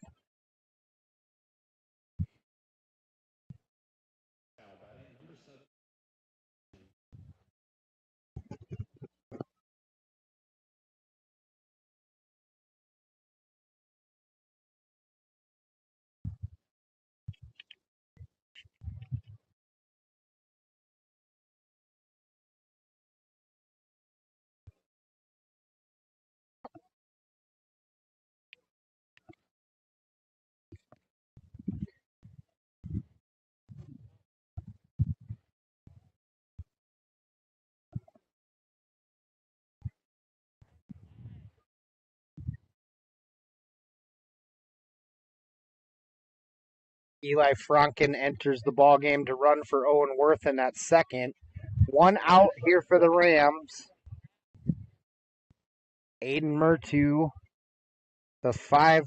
Eli Franken enters the ball game to run for Owen Worthen at second. 1 out here for the Rams. Aiden Murtu, the 5-spot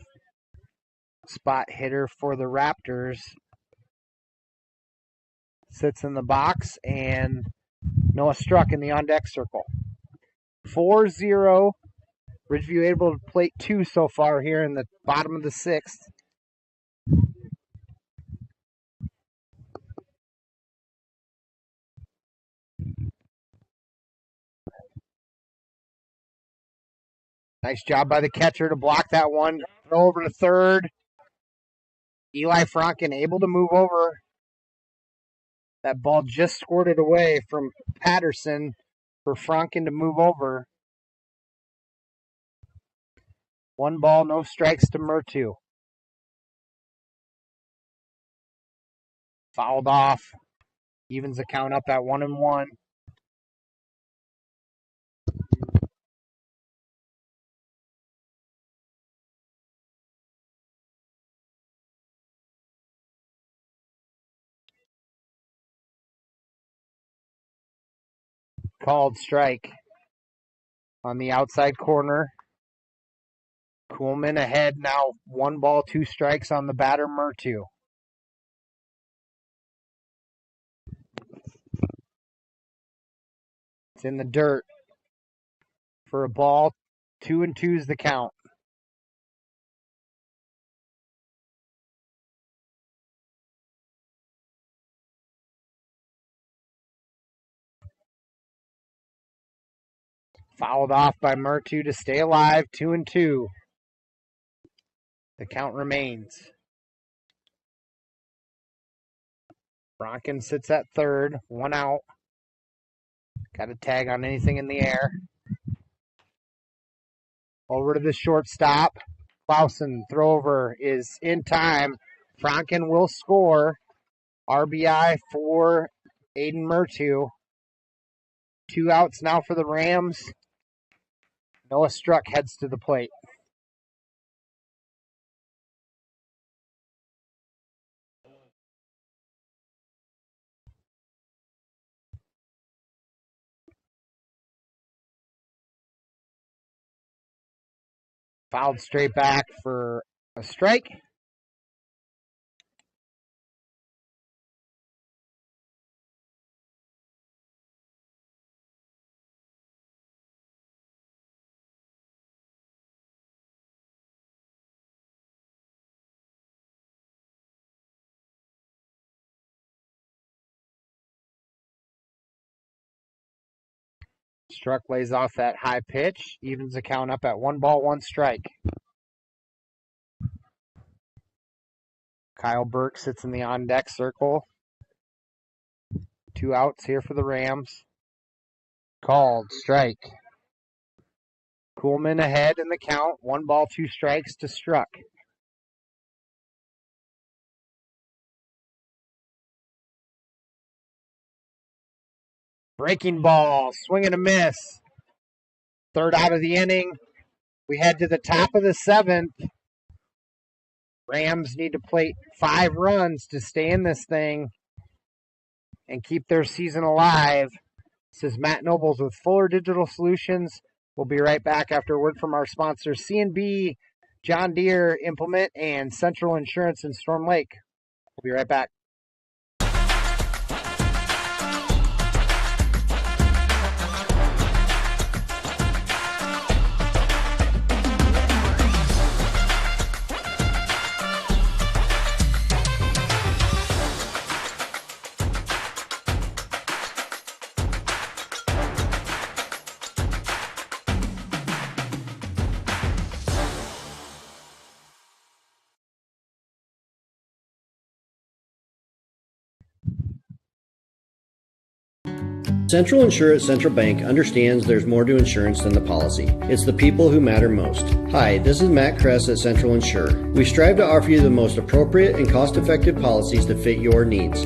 hitter for the Raptors, sits in the box, and Noah Struck in the on-deck circle. 4-0. Ridgeview able to plate 2 so far here in the bottom of the 6th. Nice job by the catcher to block that one. Throw over to third. Eli Franken able to move over. That ball just squirted away from Patterson for Franken to move over. 1 ball, no strikes to Murtu. Fouled off. Evens the count up at 1-1. Called strike on the outside corner. Kuhlman ahead now. 1 ball, 2 strikes on the batter, Murtu. It's in the dirt for a ball. 2-2 is the count. Fouled off by Murtu to stay alive. 2-2. The count remains. Franken sits at third. 1 out. Got a tag on anything in the air. Over to the shortstop. Clausen throwover is in time. Franken will score. RBI for Aiden Murtu. 2 outs now for the Rams. Noah Struck heads to the plate. Fouled straight back for a strike. Struck lays off that high pitch, evens the count up at 1 ball, 1 strike. Kyle Burke sits in the on-deck circle. 2 outs here for the Rams. Called, strike. Kuhlman ahead in the count, 1 ball, 2 strikes to Struck. Breaking ball, swing and a miss. 3rd out of the inning. We head to the top of the 7th. Rams need to plate 5 runs to stay in this thing and keep their season alive. This is Matt Nobles with Fuller Digital Solutions. We'll be right back after a word from our sponsors, C&B, John Deere Implement, and Central Insurance in Storm Lake. We'll be right back. Central Insurance Central Bank understands there's more to insurance than the policy. It's the people who matter most. Hi, this is Matt Kress at Central Insure. We strive to offer you the most appropriate and cost-effective policies to fit your needs.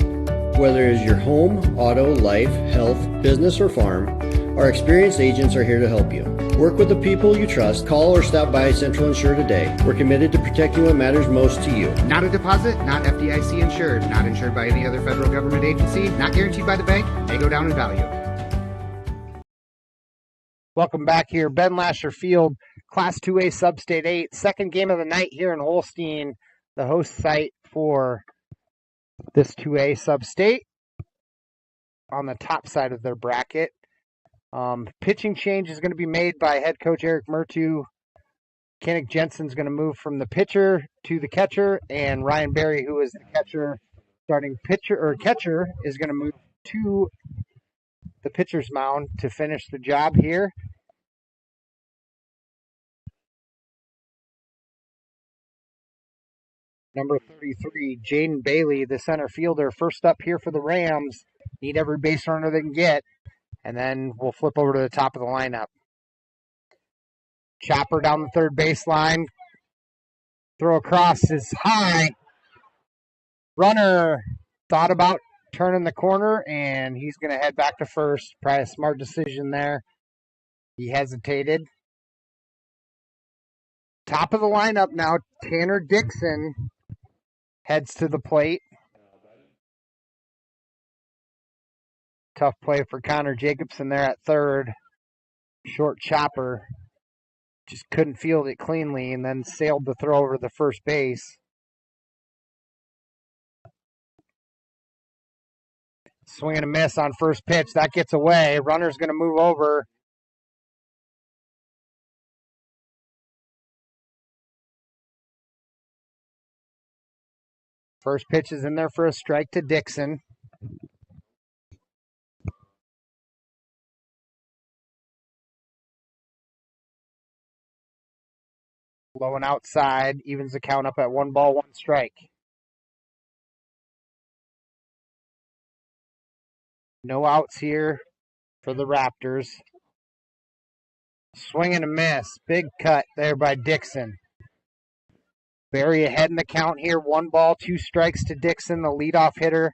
Whether it is your home, auto, life, health, business, or farm, our experienced agents are here to help you. Work with the people you trust. Call or stop by Central Insure today. We're committed to protecting what matters most to you. Not a deposit, not FDIC insured, not insured by any other federal government agency, not guaranteed by the bank, may go down in value. Welcome back here. Ben Lasher Field, Class 2A Substate 8, second game of the night here in Holstein, the host site for this 2A Substate on the top side of their bracket. Pitching change is going to be made by head coach Eric Mertu. Kenneth Jensen's going to move from the pitcher to the catcher, and Ryan Berry, who is the catcher, starting pitcher or catcher, is going to move to the pitcher's mound to finish the job here. Number 33, Jaden Bailey, the center fielder, first up here for the Rams. Need every base runner they can get. And then we'll flip over to the top of the lineup. Chopper down the third baseline. Throw across is high. Runner thought about turning the corner, and he's going to head back to first. Probably a smart decision there. He hesitated. Top of the lineup now, Tanner Dixon heads to the plate. Tough play for Connor Jacobson there at third. Short chopper. Just couldn't field it cleanly and then sailed the throw over the first base. Swing and a miss on first pitch. That gets away. Runner's going to move over. First pitch is in there for a strike to Dixon. Low and outside, evens the count up at 1 ball, 1 strike. No outs here for the Raptors. Swing and a miss. Big cut there by Dixon. Barry ahead in the count here. 1 ball, 2 strikes to Dixon, the leadoff hitter.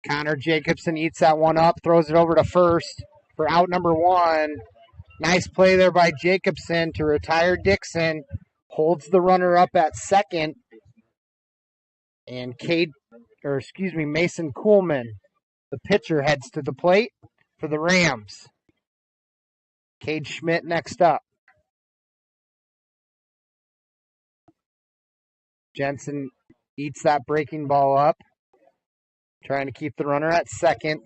Connor Jacobson eats that one up, throws it over to first for out number 1. Nice play there by Jacobson to retire Dixon. Holds the runner up at second. And Mason Kuhlman, the pitcher, heads to the plate for the Rams. Cade Schmidt next up. Jensen eats that breaking ball up, trying to keep the runner at second.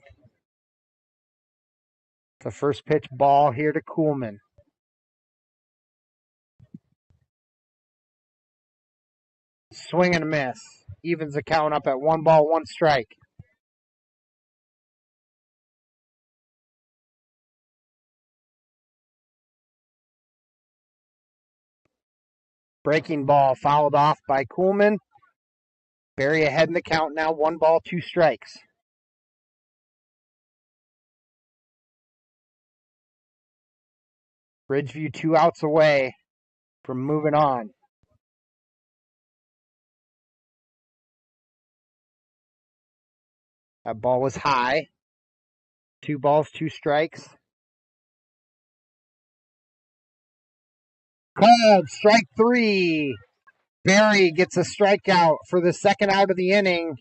The first pitch ball here to Kuhlman. Swing and a miss. Evens the count up at 1 ball, 1 strike. Breaking ball fouled off by Kuhlman. Barry ahead in the count now, 1 ball, 2 strikes. Ridgeview 2 outs away from moving on. That ball was high. 2 balls, 2 strikes. Called strike 3. Barry gets a strikeout for the second out of the inning.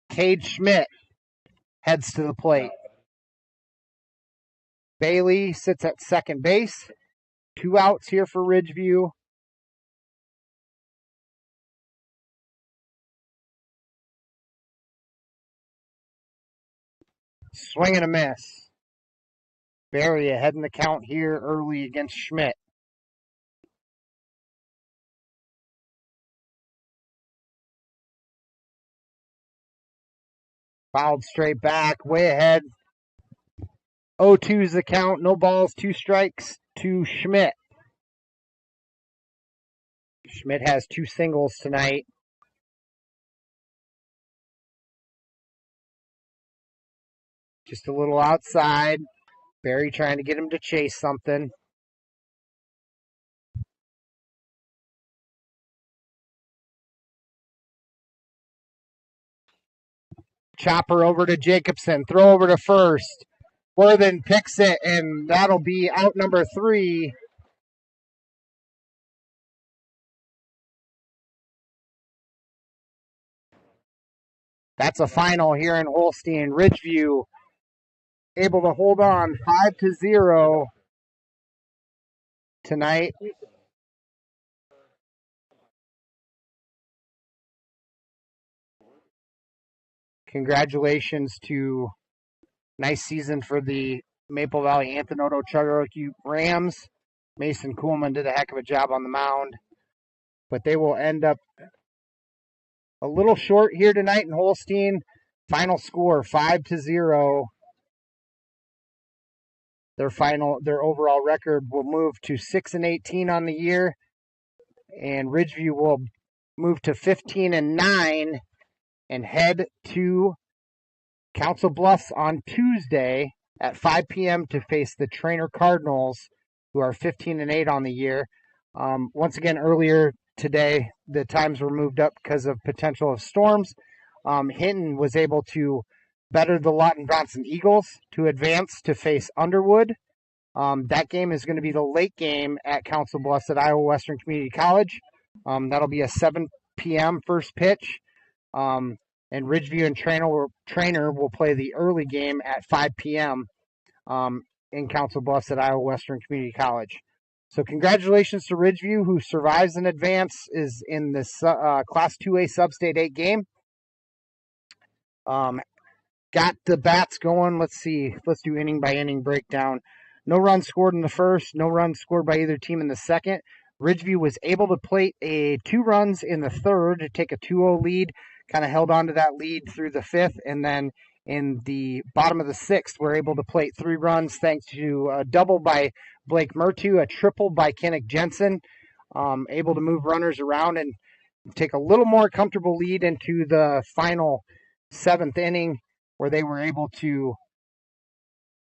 Cade Schmidt heads to the plate. Bailey sits at second base. 2 outs here for Ridgeview. Swing and a miss. Barry ahead in the count here early against Schmidt. Fouled straight back, way ahead. 0-2's the count, no balls, 2 strikes to Schmidt. Schmidt has 2 singles tonight. Just a little outside. Barry trying to get him to chase something. Chopper over to Jacobson. Throw over to first. Worthen picks it, and that'll be out number 3. That's a final here in Holstein. Ridgeview able to hold on 5-0 tonight. Congratulations to nice season for the Maple Valley Anthony Cherokee Rams. Mason Kuhlman did a heck of a job on the mound, but they will end up a little short here tonight in Holstein. Final score 5-0. Their overall record will move to 6-18 on the year, and Ridgeview will move to 15-9 and head to Council Bluffs on Tuesday at 5 p.m. to face the Trainer Cardinals, who are 15-8 on the year. Once again, earlier today, the times were moved up because of potential of storms. Hinton was able to better the Lawton Bronson Eagles to advance to face Underwood. That game is going to be the late game at Council Bluffs at Iowa Western Community College. That'll be a 7 p.m. first pitch. And Ridgeview and Trainer will play the early game at 5 p.m. In Council Bluffs at Iowa Western Community College. So congratulations to Ridgeview, who survives in advance, is in this Class 2A Substate 8 game. Got the bats going. Let's see. Let's do inning by inning breakdown. No runs scored in the first. No runs scored by either team in the second. Ridgeview was able to plate 2 runs in the third to take a 2-0 lead. Kind of held on to that lead through the 5th. And then in the bottom of the 6th, we're able to plate 3 runs thanks to a double by Blake Murtu, a triple by Kenneth Jensen. Able to move runners around and take a little more comfortable lead into the final 7th inning, where they were able to,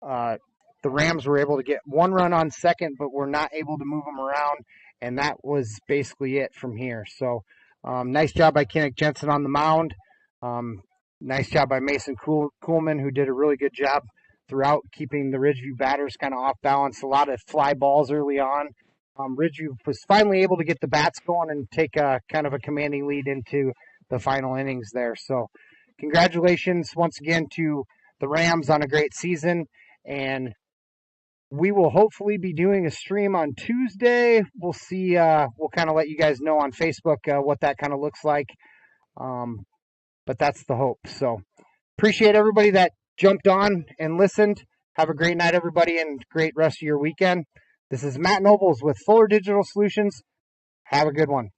the Rams were able to get 1 run on second, but were not able to move them around, and that was basically it from here. So nice job by Kenneth Jensen on the mound. Nice job by Mason Kuhlman, who did a really good job throughout keeping the Ridgeview batters kind of off balance. A lot of fly balls early on. Ridgeview was finally able to get the bats going and take a kind of a commanding lead into the final innings there. So congratulations once again to the Rams on a great season. And we will hopefully be doing a stream on Tuesday. We'll see. We'll kind of let you guys know on Facebook what that kind of looks like. But that's the hope. So appreciate everybody that jumped on and listened. Have a great night, everybody, and great rest of your weekend. This is Matt Nobles with Fuller Digital Solutions. Have a good one.